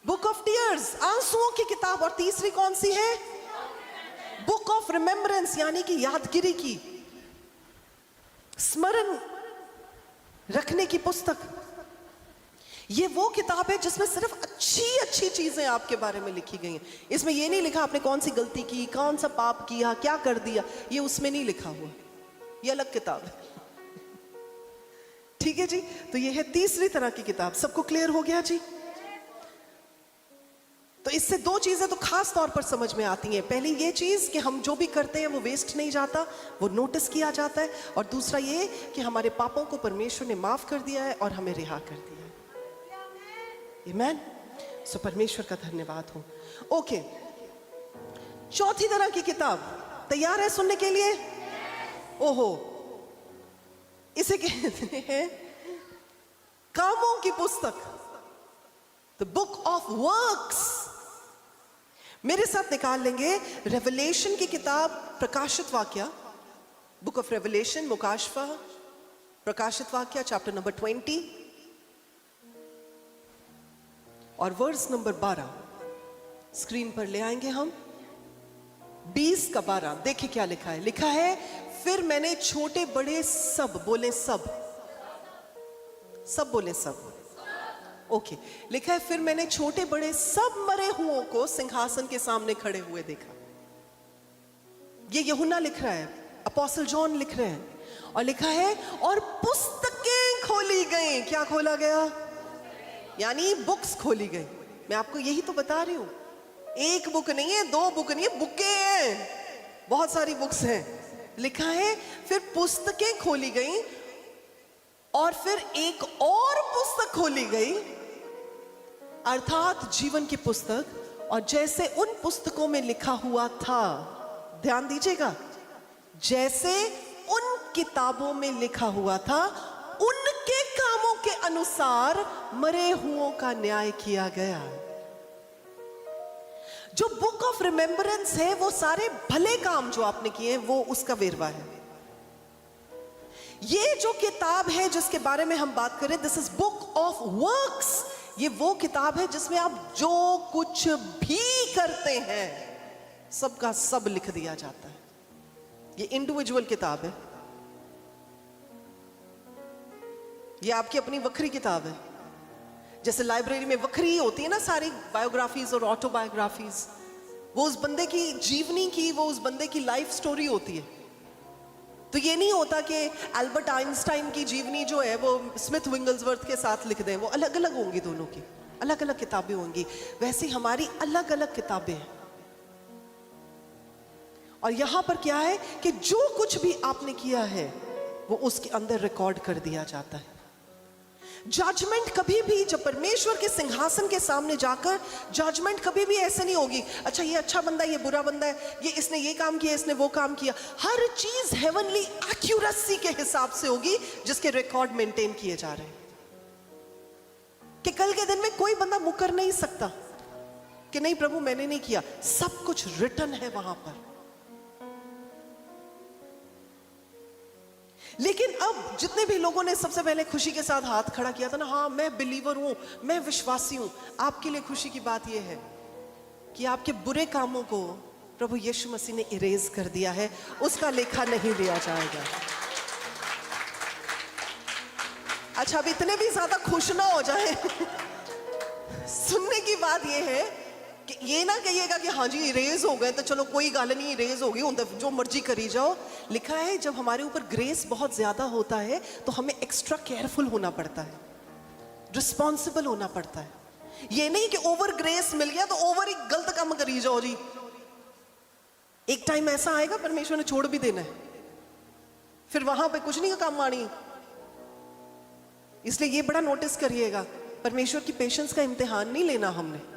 A: बुक ऑफ टीयर्स, आंसुओं की किताब। और तीसरी कौन सी है? बुक ऑफ रिमेम्बरेंस, यानी कि यादगिरी की, स्मरण रखने की पुस्तक। ये वो किताब है जिसमें सिर्फ अच्छी अच्छी चीजें आपके बारे में लिखी गई हैं। इसमें ये नहीं लिखा आपने कौन सी गलती की, कौन सा पाप किया, क्या कर दिया, ये उसमें नहीं लिखा हुआ। ये अलग किताब है। ठीक है जी। तो ये है तीसरी तरह की किताब। सबको क्लियर हो गया जी? तो इससे दो चीजें तो खास तौर पर समझ में आती हैं। पहली ये चीज कि हम जो भी करते हैं वो वेस्ट नहीं जाता, वो नोटिस किया जाता है। और दूसरा ये कि हमारे पापों को परमेश्वर ने माफ कर दिया है और हमें रिहा कर दिया है। आमीन। सो परमेश्वर का धन्यवाद हो। ओके, चौथी तरह की किताब तैयार है सुनने के लिए? ओहो, इसे कहते हैं कामों की पुस्तक, द बुक ऑफ वर्क्स। मेरे साथ निकाल लेंगे रेवलेशन की किताब, प्रकाशित वाक्य, बुक ऑफ रेवलेशन, मुकाशफा, प्रकाशित वाक्य, चैप्टर नंबर 20 और वर्स नंबर 12 स्क्रीन पर ले आएंगे हम। 20 का 12 देखिए क्या लिखा है। लिखा है, फिर मैंने छोटे बड़े सब, बोले सब, सब बोले सब। ओके, लिखा है, फिर मैंने छोटे बड़े सब मरे हुओं को सिंहासन के सामने खड़े हुए देखा। ये यूहन्ना लिख रहा है, अपोस्टल जॉन लिख रहे हैं। और लिखा है, और पुस्तकें खोली गई। क्या खोला गया? यानी बुक्स खोली गई। मैं आपको यही तो बता रही हूं, एक बुक नहीं है, दो बुक नहीं है, बुकें हैं, बहुत सारी बुक्स हैं। लिखा है, फिर पुस्तकें खोली गई और फिर एक और पुस्तक खोली गई, अर्थात जीवन की पुस्तक। और जैसे उन पुस्तकों में लिखा हुआ था, ध्यान दीजिएगा, जैसे उन किताबों में लिखा हुआ था, उनके कामों के अनुसार मरे हुओं का न्याय किया गया। जो बुक ऑफ रिमेम्बरेंस है वो सारे भले काम जो आपने किए हैं वो उसका वेरवा है। ये जो किताब है जिसके बारे में हम बात करें, this is book of works. ये वो किताब है जिसमें आप जो कुछ भी करते हैं सबका सब लिख दिया जाता है। ये इंडिविजुअल किताब है, ये आपकी अपनी वक्री किताब है। जैसे लाइब्रेरी में वक्री होती है ना, सारी बायोग्राफीज और ऑटोबायोग्राफीज, वो उस बंदे की जीवनी की, वो उस बंदे की लाइफ स्टोरी होती है। तो ये नहीं होता कि एल्बर्ट आइंस्टाइन की जीवनी जो है वो स्मिथ विंगल्सवर्थ के साथ लिख दें। वो अलग अलग होंगी, दोनों की अलग अलग किताबें होंगी। वैसे हमारी अलग अलग किताबें हैं। और यहां पर क्या है कि जो कुछ भी आपने किया है वो उसके अंदर रिकॉर्ड कर दिया जाता है। जजमेंट कभी भी, जब परमेश्वर के सिंहासन के सामने जाकर जजमेंट कभी भी ऐसे नहीं होगी, अच्छा ये अच्छा बंदा है, ये बुरा बंदा है, ये इसने ये काम किया, इसने वो काम किया। हर चीज हेवनली एक्यूरेसी के हिसाब से होगी जिसके रिकॉर्ड मेंटेन किए जा रहे हैं। कि कल के दिन में कोई बंदा मुकर नहीं सकता कि नहीं प्रभु मैंने नहीं किया। सब कुछ रिटन है वहां पर। लेकिन अब जितने भी लोगों ने सबसे पहले खुशी के साथ हाथ खड़ा किया था ना, हाँ मैं बिलीवर हूं, मैं विश्वासी हूं, आपके लिए खुशी की बात यह है कि आपके बुरे कामों को प्रभु यीशु मसीह ने इरेज कर दिया है, उसका लेखा नहीं लिया जाएगा। अच्छा, अब इतने भी ज्यादा खुश ना हो जाए सुनने की बात यह है कि ये ना कहिएगा कि हाँ जी इरेज हो गए तो चलो कोई गल नहीं, इरेज हो गई, जो मर्जी करी जाओ। लिखा है जब हमारे ऊपर ग्रेस बहुत ज्यादा होता है तो हमें एक्स्ट्रा केयरफुल होना पड़ता है, रिस्पॉन्सिबल होना पड़ता है। ये नहीं कि ओवर ग्रेस मिल गया तो ओवर ही गलत काम करी जाओ जी। एक टाइम ऐसा आएगा परमेश्वर ने छोड़ भी देना है, फिर वहां पे कुछ नहीं का काम आनी। इसलिए ये बड़ा नोटिस करिएगा, परमेश्वर की पेशेंस का इम्तिहान नहीं लेना हमने।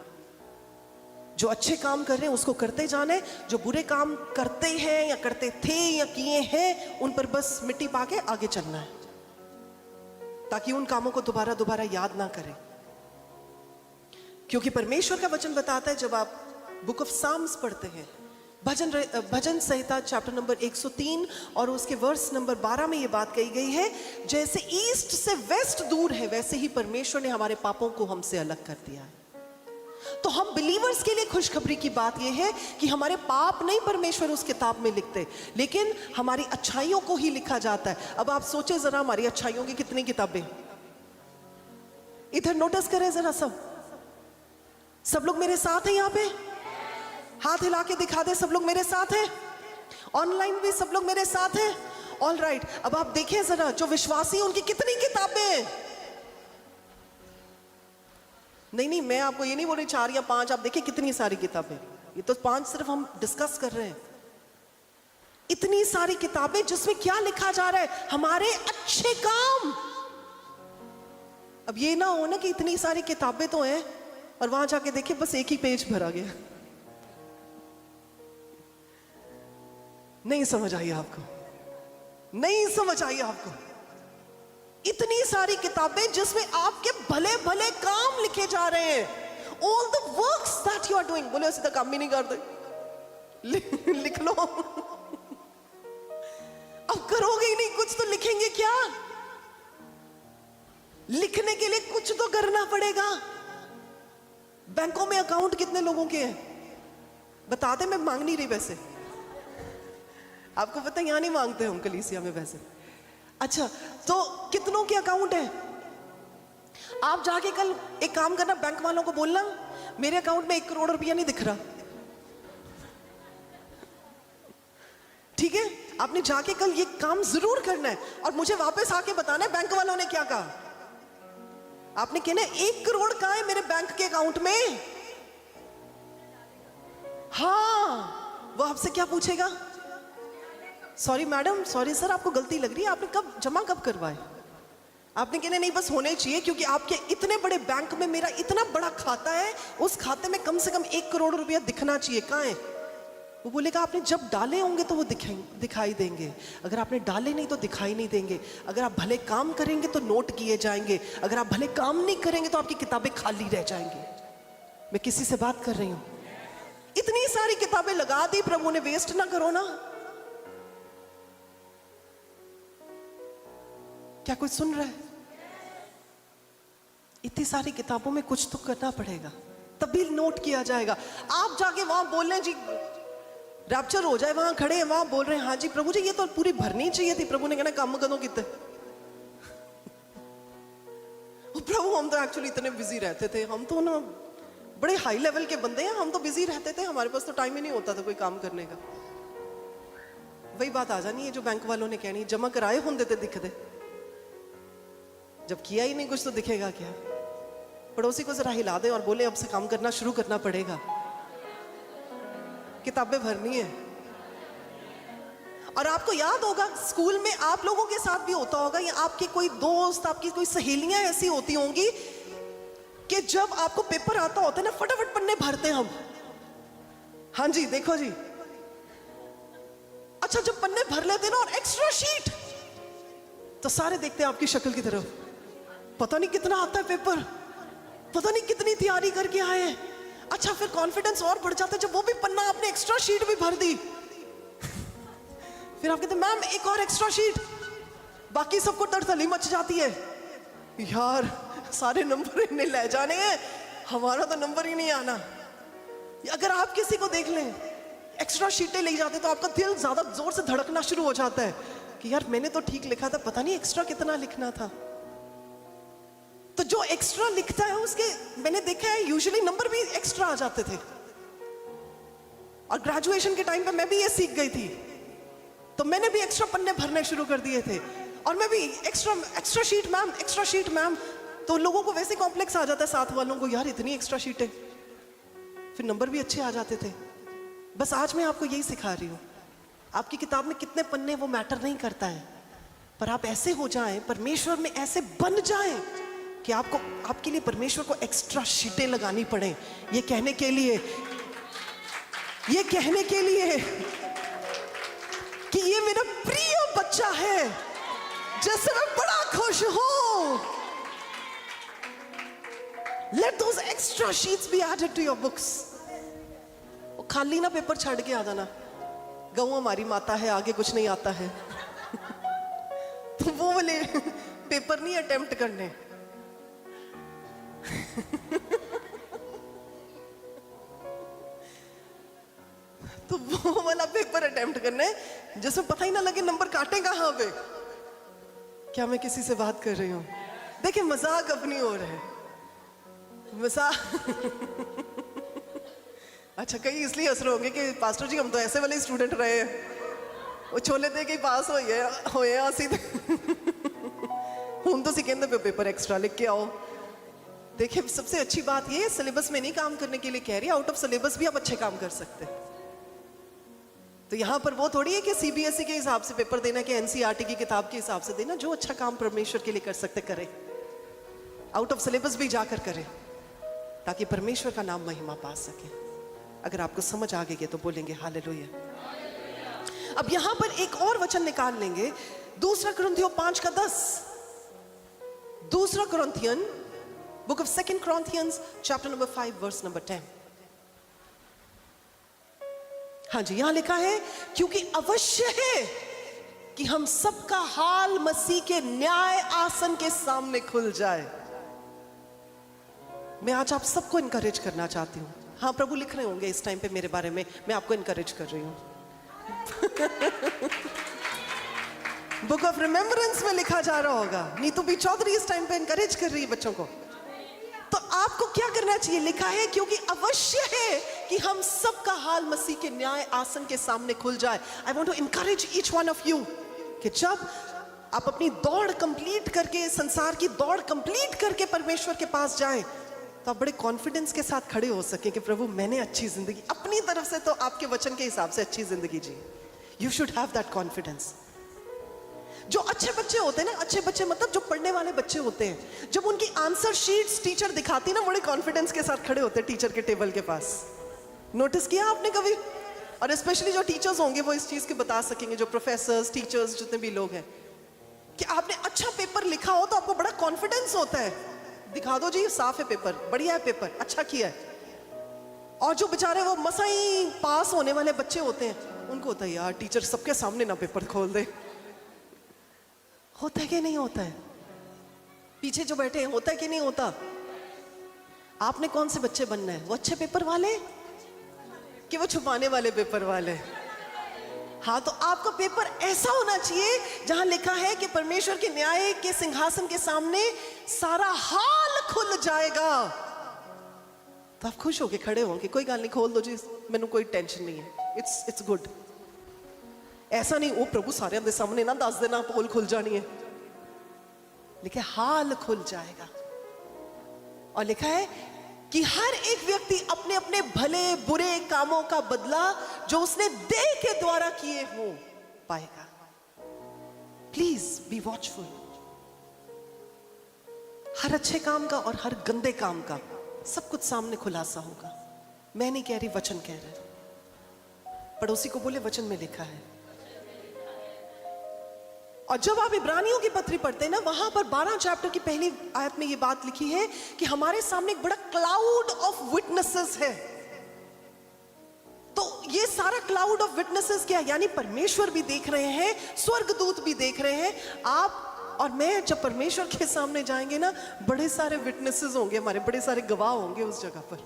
A: जो अच्छे काम कर रहे हैं उसको करते जाने, जो बुरे काम करते हैं या करते थे या किए हैं उन पर बस मिट्टी पाके आगे चलना है, ताकि उन कामों को दोबारा दोबारा याद ना करें। क्योंकि परमेश्वर का वचन बताता है, जब आप बुक ऑफ साम्स पढ़ते हैं, भजन संहिता चैप्टर नंबर 103 और उसके वर्स नंबर 12 में यह बात कही गई है, जैसे ईस्ट से वेस्ट दूर है वैसे ही परमेश्वर ने हमारे पापों को हमसे अलग कर दिया है। तो हम बिलीवर्स के लिए खुशखबरी की बात यह है कि हमारे पाप नहीं परमेश्वर उस किताब में लिखते, लेकिन हमारी अच्छाइयों को ही लिखा जाता है। अब आप सोचे जरा, हमारी अच्छाइयों की कितनी किताबें, इधर नोटिस करें जरा, सब लोग मेरे साथ हैं यहाँ पे? हाथ हिला के दिखा दे, सब लोग मेरे साथ हैं? ऑनलाइन भी सब लोग मेरे साथ हैं? All right. अब आप देखें जरा, जो विश्वासी उनकी कितनी किताबें। नहीं, मैं आपको ये नहीं बोल रही 4 या 5, आप देखिए कितनी सारी किताबें। ये तो 5 सिर्फ हम डिस्कस कर रहे हैं। इतनी सारी किताबें जिसमें क्या लिखा जा रहा है? हमारे अच्छे काम। अब ये ना हो ना कि इतनी सारी किताबें तो हैं और वहां जाके देखिए बस एक ही पेज भरा गया। नहीं समझ आई आपको? नहीं समझ आई आपको? इतनी सारी किताबें जिसमें आपके भले भले काम लिखे जा रहे हैं। All the works that you are doing. बोले ऐसे तो काम भी नहीं करते, लिख लो। अब करोगे ही नहीं कुछ तो लिखेंगे क्या? लिखने के लिए कुछ तो करना पड़ेगा। बैंकों में अकाउंट कितने लोगों के हैं बता दे, मैं मांग नहीं रही वैसे, आपको पता है यहां नहीं मांगते हम कलीसिया में वैसे। अच्छा, तो कितनों के अकाउंट है? आप जाके कल एक काम करना, बैंक वालों को बोलना मेरे अकाउंट में 1 करोड़ रुपया नहीं दिख रहा, ठीक है? आपने जाके कल ये काम जरूर करना है और मुझे वापस आके बताना है बैंक वालों ने क्या कहा। आपने कहना 1 करोड़ कहां है मेरे बैंक के अकाउंट में? हाँ, वो आपसे क्या पूछेगा? सॉरी मैडम, सॉरी सर, आपको गलती लग रही है, आपने कब जमा कब करवाए? आपने कहना नहीं बस होने चाहिए क्योंकि आपके इतने बड़े बैंक में मेरा इतना बड़ा खाता है, उस खाते में कम से कम 1 करोड़ रुपया दिखना चाहिए, कहां है? वो बोलेगा आपने जब डाले होंगे तो वो दिखाई देंगे, अगर आपने डाले नहीं तो दिखाई नहीं देंगे। अगर आप भले काम करेंगे तो नोट किए जाएंगे, अगर आप भले काम नहीं करेंगे तो आपकी किताबें खाली रह जाएंगी। मैं किसी से बात कर रही हूं? इतनी सारी किताबें लगा दी प्रभु ने, वेस्ट ना करो ना। क्या कोई सुन रहा है? इतनी सारी किताबों में कुछ तो करना पड़ेगा, तभी नोट किया जाएगा। आप जाके वहां बोल रहे जी रैप्चर हो जाए, वहां खड़े हैं, वहां बोल रहे हैं हाँ जी प्रभु जी ये तो पूरी भरनी चाहिए थी। प्रभु ने कहना काम कदों कितने? प्रभु हम तो एक्चुअली इतने बिजी रहते थे, हम तो ना बड़े हाई लेवल के बंदे हैं, हम तो बिजी रहते थे, हमारे पास तो टाइम ही नहीं होता था कोई काम करने का। वही बात आ जानी है जो बैंक वालों ने कहनी, जमा कराए होंगे तो दिखते, जब किया ही नहीं कुछ तो दिखेगा क्या? पड़ोसी को जरा हिला दे और बोले अब से काम करना शुरू करना पड़ेगा, किताबें भरनी है। और आपको याद होगा स्कूल में आप लोगों के साथ भी होता होगा, या आपके कोई दोस्त, आपकी कोई सहेलियां ऐसी होती होंगी कि जब आपको पेपर आता होता है ना, फटाफट पन्ने भरते हैं हम। हाँ जी देखो जी, अच्छा जब पन्ने भर लेते ना और एक्स्ट्रा शीट, तो सारे देखते हैं आपकी शक्ल की तरफ, पता नहीं कितना आता है पेपर, पता नहीं कितनी तैयारी करके आए हैं। अच्छा फिर कॉन्फिडेंस और बढ़ जाता है जब वो भी पन्ना आपने एक्स्ट्रा शीट भी भर दी। फिर आप कहते मैम एक और एक्स्ट्रा शीट, बाकी सबको तरतली मच जाती है, यार सारे नंबर इन्हें ले जाने हैं, हमारा तो नंबर ही नहीं आना। अगर आप किसी को देख लें एक्स्ट्रा शीटें ले जाते तो आपका दिल ज्यादा जोर से धड़कना शुरू हो जाता है कि यार मैंने तो ठीक लिखा था, पता नहीं एक्स्ट्रा कितना लिखना था। तो जो एक्स्ट्रा लिखता है उसके मैंने देखा है यूजुअली नंबर भी एक्स्ट्रा आ जाते थे। और ग्रेजुएशन के टाइम पे मैं भी ये सीख गई थी, तो मैंने भी एक्स्ट्रा पन्ने भरने शुरू कर दिए थे, और मैं भी extra sheet ma'am, extra sheet ma'am. तो लोगों को वैसे कॉम्प्लेक्स आ जाता है साथ वालों को, यार इतनी एक्स्ट्रा शीट है, फिर नंबर भी अच्छे आ जाते थे। बस आज मैं आपको यही सिखा रही हूँ, आपकी किताब में कितने पन्ने वो मैटर नहीं करता है, पर आप ऐसे हो जाएं, परमेश्वर में ऐसे बन जाएं कि आपको आपके लिए परमेश्वर को एक्स्ट्रा शीटें लगानी पड़े, ये कहने के लिए कि ये मेरा प्रिय बच्चा है जिससे मैं बड़ा खुश हूं। Let those extra sheets be added to your books. वो खाली ना पेपर छाड़ के आ जाना, गऊ हमारी माता है आगे कुछ नहीं आता है। तो वो वाले पेपर नहीं अटेम्प्ट करने। तो वो वाला पेपर अटेम्प्ट करना है जिसमें पता ही ना लगे नंबर काटे कहाँ पे। क्या मैं किसी से बात कर रही हूँ? देखिए मजाक अपनी ओर है, मजाक। अच्छा, कई इसलिए हंस रहे होंगे कि पास्टर जी हम तो ऐसे वाले स्टूडेंट रहे हैं, वो छोले दे के ही पास होए असी हम तो सिखेंदे पे पेपर एक्स्ट्रा लिख के आओ। देखिए सबसे अच्छी बात ये, सिलेबस में नहीं काम करने के लिए कह रही, आउट ऑफ सिलेबस भी आप अच्छे काम कर सकते हैं। तो यहाँ पर वो थोड़ी है कि सीबीएसई के हिसाब से पेपर देना, कि एनसीईआरटी की किताब के हिसाब से देना। जो अच्छा काम परमेश्वर के लिए कर सकते करे, आउट ऑफ सिलेबस भी जाकर करे, ताकि परमेश्वर का नाम महिमा पा सके। अगर आपको समझ आ गई है तो बोलेंगे हालेलुया। अब यहां पर एक और वचन निकाल लेंगे, दूसरा कुरिन्थियों 5:10। दूसरा Corinthian, book of 2 Corinthians chapter number 5 verse number 10। हाँ जी, यहां लिखा है, क्योंकि अवश्य है कि हम सबका हाल मसीह के न्याय आसन के सामने खुल जाए। मैं आज आप सबको इनकरेज करना चाहती हूं। हाँ, प्रभु लिख रहे होंगे इस टाइम पे मेरे बारे में, मैं आपको इनकरेज कर रही हूं। बुक ऑफ रिमेम्बरेंस में लिखा जा रहा होगा, नीतू बी चौधरी इस टाइम पे इनकरेज कर रही है बच्चों को। तो आपको क्या करना चाहिए? लिखा है, क्योंकि अवश्य है कि हम सबका हाल मसीह के न्याय आसन के सामने खुल जाए। I want to encourage each one of you कि जब आप अपनी दौड़ कंप्लीट करके, संसार की दौड़ कंप्लीट करके परमेश्वर के पास जाएं, तो आप बड़े कॉन्फिडेंस के साथ खड़े हो सके कि प्रभु मैंने अच्छी जिंदगी अपनी तरफ से तो आपके वचन के हिसाब से अच्छी जिंदगी जी। You should have that confidence. जो अच्छे बच्चे होते हैं ना, अच्छे बच्चे मतलब जो पढ़ने वाले बच्चे होते हैं, जब उनकी आंसर शीट्स टीचर दिखाती ना, बड़े कॉन्फिडेंस के साथ खड़े होते हैं टीचर के टेबल के पास। नोटिस किया आपने कभी? और स्पेशली जो टीचर्स होंगे वो इस चीज के बता सकेंगे, जो प्रोफेसर्स, टीचर्स, जितने भी लोग हैं, कि आपने अच्छा पेपर लिखा हो तो आपको बड़ा कॉन्फिडेंस होता है। दिखा दो जी, साफ है पेपर, बढ़िया है पेपर, अच्छा किया है। और जो बेचारे वो मसाई पास होने वाले बच्चे होते हैं, उनको होता है यार टीचर सबके सामने ना पेपर खोल दे। होता है कि नहीं होता है? पीछे जो बैठे हैं, होता है कि नहीं होता? आपने कौन से बच्चे बनना है? वो अच्छे पेपर वाले कि वो छुपाने वाले पेपर वाले? हाँ, तो आपका पेपर ऐसा होना चाहिए जहां लिखा है कि परमेश्वर के न्याय के सिंहासन के सामने सारा हाल खुल जाएगा। तो आप खुश होके खड़े होंगे, कोई गाल नहीं, खोल दो जी, मैनू कोई टेंशन नहीं है, इट्स गुड। ऐसा नहीं ओ प्रभु सारे दे सामने ना दस देना पोल खुल जानी है। लिखा हाल खुल जाएगा। और लिखा है कि हर एक व्यक्ति अपने अपने भले बुरे कामों का बदला जो उसने देह के द्वारा किए हो पाएगा। Please be watchful. हर अच्छे काम का और हर गंदे काम का सब कुछ सामने खुलासा होगा। मैं नहीं कह रही, वचन कह रहा है। पड़ोसी को बोले वचन में लिखा है। और जब आप इब्रानियों की पत्री पढ़ते हैं ना, वहां पर 12 चैप्टर की पहली आयत में ये बात लिखी है कि हमारे सामने एक बड़ा क्लाउड ऑफ विटनेसेस है। तो ये सारा क्लाउड ऑफ विटनेसेस क्या है? यानी परमेश्वर भी देख रहे हैं, स्वर्गदूत भी देख रहे हैं। आप और मैं जब परमेश्वर के सामने जाएंगे ना, बड़े सारे विटनेसेस होंगे, हमारे बड़े सारे गवाह होंगे उस जगह पर।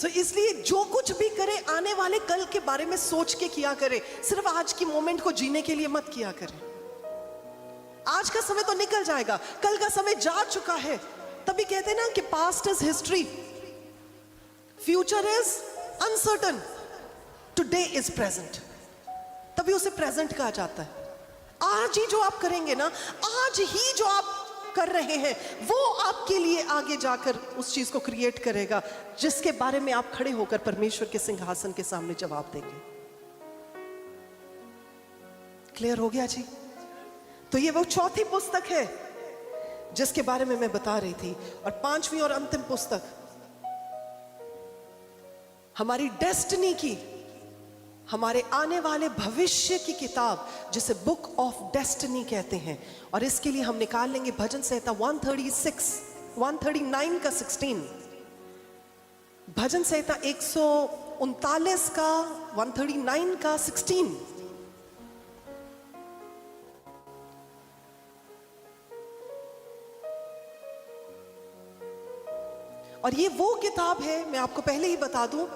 A: इसलिए जो कुछ भी करे आने वाले कल के बारे में सोच के किया करे। सिर्फ आज की मोमेंट को जीने के लिए मत किया करे। आज का समय तो निकल जाएगा, कल का समय जा चुका है। तभी कहते हैं ना कि past is history, future is uncertain, today is present. तभी उसे प्रेजेंट कहा जाता है। आज ही जो आप करेंगे ना, आज ही जो आप कर रहे हैं, वो आपके लिए आगे जाकर उस चीज को क्रिएट करेगा जिसके बारे में आप खड़े होकर परमेश्वर के सिंहासन के सामने जवाब देंगे। क्लियर हो गया जी? तो ये वो चौथी पुस्तक है जिसके बारे में मैं बता रही थी। और पांचवी और अंतिम पुस्तक हमारी डेस्टिनी की, हमारे आने वाले भविष्य की किताब, जिसे बुक ऑफ डेस्टिनी कहते हैं। और इसके लिए हम निकाल लेंगे भजन संहिता 139 का 16, भजन संहिता 139 का 139 का 16। और ये वो किताब है, मैं आपको पहले ही बता दूं,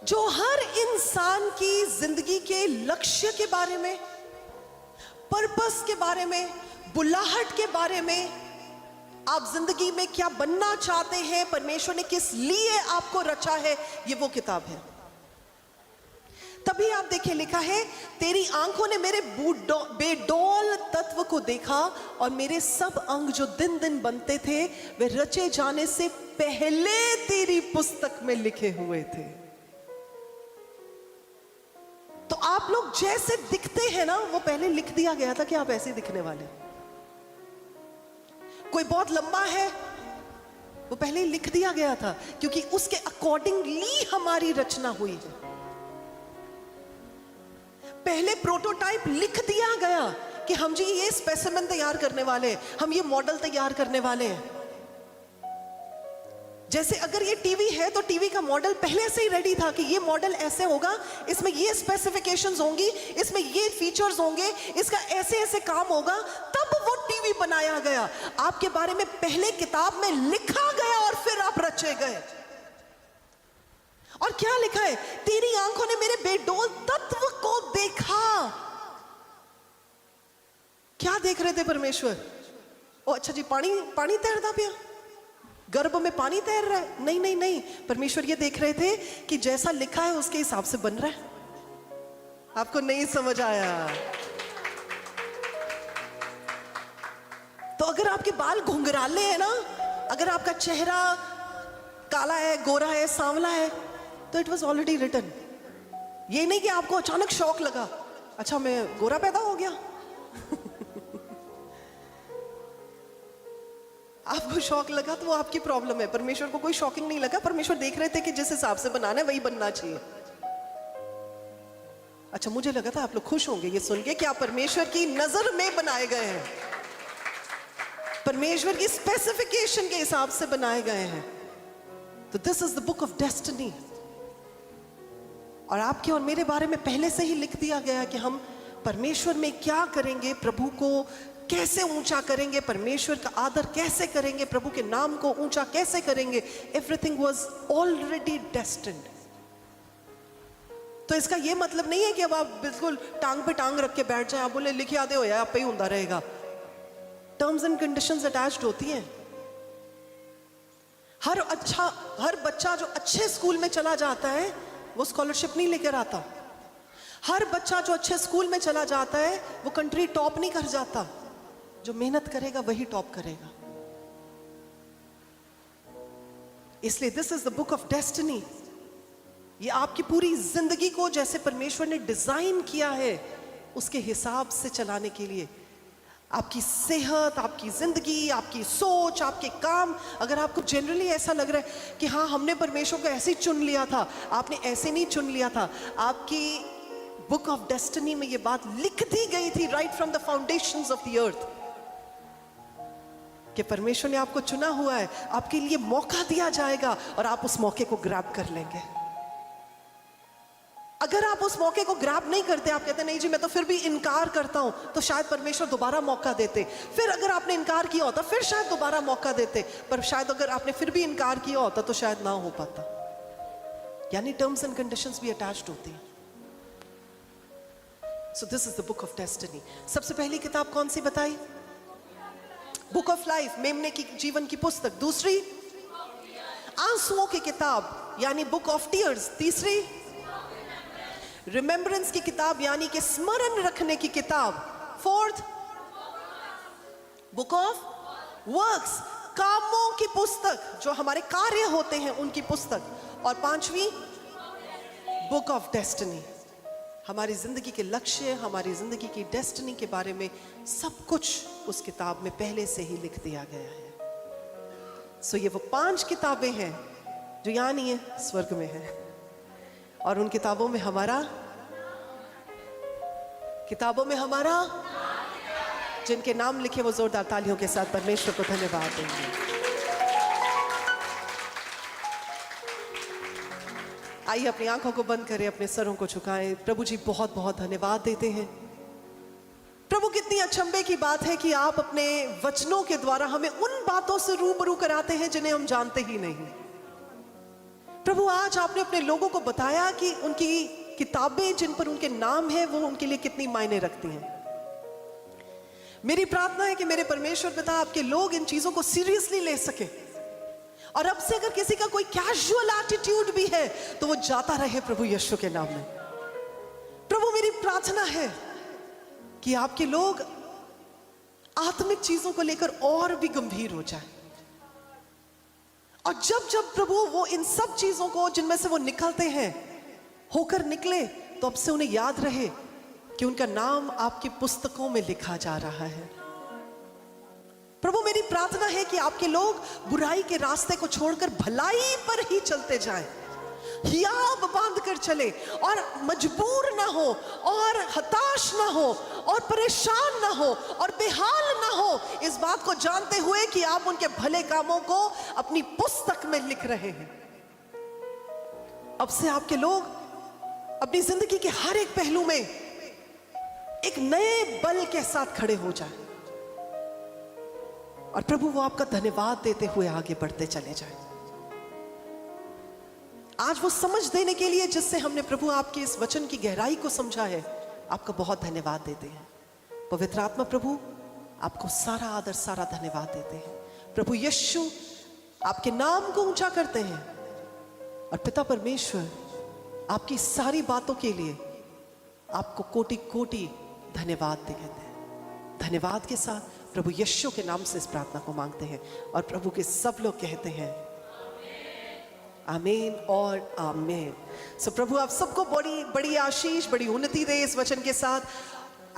A: जो हर इंसान की जिंदगी के लक्ष्य के बारे में, पर्पस के बारे में, बुलाहट के बारे में, आप जिंदगी में क्या बनना चाहते हैं, परमेश्वर ने किस लिए आपको रचा है, ये वो किताब है। तभी आप देखिए लिखा है, तेरी आंखों ने मेरे बेडौल तत्व को देखा और मेरे सब अंग जो दिन दिन बनते थे वे रचे जाने से पहले तेरी पुस्तक में लिखे हुए थे। तो आप लोग जैसे दिखते हैं ना, वो पहले लिख दिया गया था कि आप ऐसे दिखने वाले। कोई बहुत लंबा है, वो पहले ही लिख दिया गया था, क्योंकि उसके अकॉर्डिंगली हमारी रचना हुई है। पहले प्रोटोटाइप लिख दिया गया कि हम जी ये स्पेसिमेन तैयार करने वाले हैं, हम ये मॉडल तैयार करने वाले हैं। जैसे अगर ये टीवी है तो टीवी का मॉडल पहले से ही रेडी था कि ये मॉडल ऐसे होगा, इसमें ये स्पेसिफिकेशंस होंगी, इसमें ये फीचर्स होंगे, इसका ऐसे ऐसे काम होगा, तब वो टीवी बनाया गया। आपके बारे में पहले किताब में लिखा गया और फिर आप रचे गए। और क्या लिखा है? तेरी आंखों ने मेरे बेडौल तत्व को देखा। क्या देख रहे थे परमेश्वर? ओ अच्छा जी, पानी तैरता पिया, गर्भ में पानी तैर रहा है? नहीं नहीं नहीं, परमेश्वर ये देख रहे थे कि जैसा लिखा है उसके हिसाब से बन रहा है। आपको नहीं समझ आया? तो अगर आपके बाल घुंघराले हैं ना, अगर आपका चेहरा काला है, गोरा है, सांवला है, तो इट वॉज ऑलरेडी रिटन। ये नहीं कि आपको अचानक शौक लगा, अच्छा मैं गोरा पैदा हो गया। आपको शौक लगा तो वो आपकी प्रॉब्लम है, परमेश्वर को कोई शॉकिंग नहीं लगा। परमेश्वर देख रहे थे कि जिस हिसाब से बनाना है वही बनना चाहिए। अच्छा, मुझे लगा था आप लोग खुश होंगे ये सुन के कि आप परमेश्वर की नजर में बनाए गए हैं, परमेश्वर की स्पेसिफिकेशन के हिसाब से बनाए गए हैं। तो this is the book of destiny. और आपके और मेरे बारे में पहले से ही लिख दिया गया कि हम परमेश्वर में क्या करेंगे, प्रभु को कैसे ऊंचा करेंगे, परमेश्वर का आदर कैसे करेंगे, प्रभु के नाम को ऊंचा कैसे करेंगे। Everything was already destined. तो इसका यह मतलब नहीं है कि अब आप बिल्कुल टांग पे टांग रख के बैठ जाए, आप बोले लिख यादे हो या आप पे ही होता रहेगा। टर्म्स एंड कंडीशंस अटैच्ड होती हैं। हर बच्चा जो अच्छे स्कूल में चला जाता है वो स्कॉलरशिप नहीं लेकर आता। हर बच्चा जो अच्छे स्कूल में चला जाता है वो कंट्री टॉप नहीं कर जाता। जो मेहनत करेगा वही टॉप करेगा। इसलिए this is the book of destiny. ये आपकी पूरी जिंदगी को जैसे परमेश्वर ने डिजाइन किया है उसके हिसाब से चलाने के लिए, आपकी सेहत, आपकी जिंदगी, आपकी सोच, आपके काम। अगर आपको जनरली ऐसा लग रहा है कि हाँ हमने परमेश्वर को ऐसे ही चुन लिया था, आपने ऐसे नहीं चुन लिया था। आपकी बुक ऑफ डेस्टिनी में ये बात लिख दी गई थी right from the foundations of the earth कि परमेश्वर ने आपको चुना हुआ है, आपके लिए मौका दिया जाएगा और आप उस मौके को ग्रैब कर लेंगे। अगर आप उस मौके को ग्रैब नहीं करते, आप कहते नहीं जी मैं तो फिर भी इनकार करता हूं, तो शायद परमेश्वर दोबारा मौका देते। फिर अगर आपने इनकार किया होता फिर शायद दोबारा मौका देते, पर शायद अगर आपने फिर भी इनकार किया होता तो शायद ना हो पाता। यानी टर्म्स एंड कंडीशंस भी अटैच्ड होती हैं। सो this is the book of destiny. सबसे पहली किताब कौन सी बताई? बुक ऑफ लाइफ, मेमने की जीवन की पुस्तक। दूसरी आंसुओं की किताब यानी बुक ऑफ टीयर्स। तीसरी रिमेम्बरेंस की किताब यानी कि स्मरण रखने की किताब। फोर्थ बुक ऑफ वर्क्स, कामों की पुस्तक, जो हमारे कार्य होते हैं उनकी पुस्तक। और पांचवी बुक ऑफ डेस्टिनी, हमारी जिंदगी के लक्ष्य, हमारी जिंदगी की डेस्टिनी के बारे में सब कुछ उस किताब में पहले से ही लिख दिया गया है। सो ये वो 5 किताबें हैं जो यहाँ नहीं है, स्वर्ग में है। और उन किताबों में हमारा जिनके नाम लिखे वो जोरदार तालियों के साथ परमेश्वर को धन्यवाद देंगे। आइए अपनी आंखों को बंद करें, अपने सरों को झुकाएं। प्रभु जी बहुत बहुत धन्यवाद देते हैं। प्रभु कितनी अचंभे की बात है कि आप अपने वचनों के द्वारा हमें उन बातों से रूबरू कराते हैं जिन्हें हम जानते ही नहीं। प्रभु आज आपने अपने लोगों को बताया कि उनकी किताबें जिन पर उनके नाम है वो उनके लिए कितनी मायने रखती हैं। मेरी प्रार्थना है कि मेरे परमेश्वर पिता आपके लोग इन चीजों को सीरियसली ले सके, और अब से अगर किसी का कोई कैजुअल एटीट्यूड भी है तो वो जाता रहे प्रभु यीशु के नाम में। प्रभु मेरी प्रार्थना है कि आपके लोग आत्मिक चीजों को लेकर और भी गंभीर हो जाए, और जब जब प्रभु वो इन सब चीजों को जिनमें से वो निकलते हैं होकर निकले, तो अब से उन्हें याद रहे कि उनका नाम आपकी पुस्तकों में लिखा जा रहा है। प्रभु मेरी प्रार्थना है कि आपके लोग बुराई के रास्ते को छोड़कर भलाई पर ही चलते जाएं, हियाब बांध कर चले और मजबूर ना हो और हताश ना हो और परेशान ना हो और बेहाल ना हो, इस बात को जानते हुए कि आप उनके भले कामों को अपनी पुस्तक में लिख रहे हैं। अब से आपके लोग अपनी जिंदगी के हर एक पहलू में एक नए बल के साथ खड़े हो जाए, और प्रभु वो आपका धन्यवाद देते हुए आगे बढ़ते चले जाए। आज वो समझ देने के लिए जिससे हमने प्रभु आपके इस वचन की गहराई को समझा है, आपका बहुत धन्यवाद देते हैं। पवित्र आत्मा प्रभु आपको सारा आदर सारा धन्यवाद देते हैं। प्रभु यीशु आपके नाम को ऊंचा करते हैं, और पिता परमेश्वर आपकी सारी बातों के लिए आपको कोटि कोटि धन्यवाद देते हैं। धन्यवाद के साथ प्रभु यीशु के नाम से इस प्रार्थना को मांगते हैं, और प्रभु के सब लोग कहते हैं आमीन और आमीन। सो प्रभु आप सबको बड़ी बड़ी आशीष, बड़ी उन्नति दे इस वचन के साथ।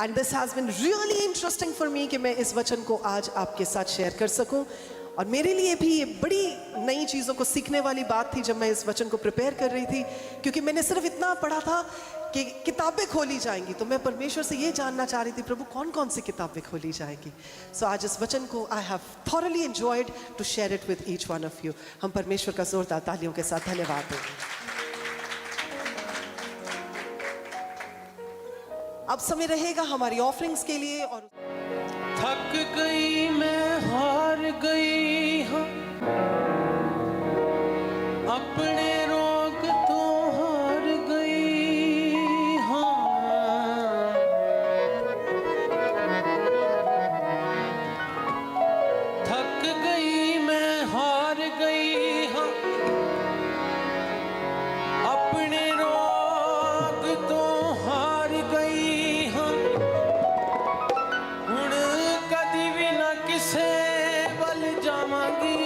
A: And this has been really interesting for me कि मैं इस वचन को आज आपके साथ शेयर कर सकूं, और मेरे लिए भी ये बड़ी नई चीज़ों को सीखने वाली बात थी जब मैं इस वचन को प्रिपेयर कर रही थी, क्योंकि मैंने सिर्फ इतना पढ़ा था कि किताबें खोली जाएंगी, तो मैं परमेश्वर से ये जानना चाह रही थी प्रभु कौन कौन सी किताबें खोली जाएगी। सो आज इस वचन को I have thoroughly enjoyed to share it with each one of you. हम परमेश्वर का जोरदार तालियों के साथ धन्यवाद देंगे। अब समय रहेगा हमारी ऑफरिंग्स के लिए। और
C: थक गई मैं हार गई हूँ, अपने रोग तो हार गई हूँ, थक गई मैं हार गई हूँ, अपने रोग तो हार गई हूँ, हुण कदी भी ना किसे वल जावांगी,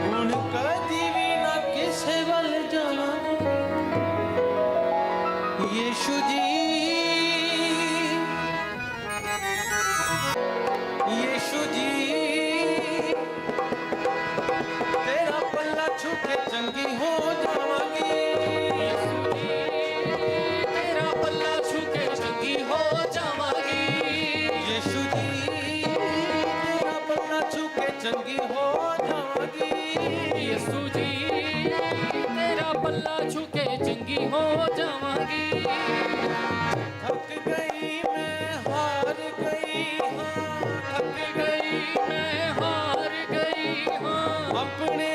C: हुण कदी भी ना किसे वल जावांगी। यीशु जी, यीशु जी, तेरा पल्ला छू के चंगी हो जावांगी। यीशु जी, तेरा पल्ला छू के चंगी हो जावांगी। यीशु जी, तेरा पल्ला छू के चंगी हो जावांगी।
D: यीशु जी, तेरा पल्ला छू के चंगी हो जावांगी।
C: थक गई मैं हार गई हाँ,
D: थक गई मैं हार गई हाँ,
C: अपने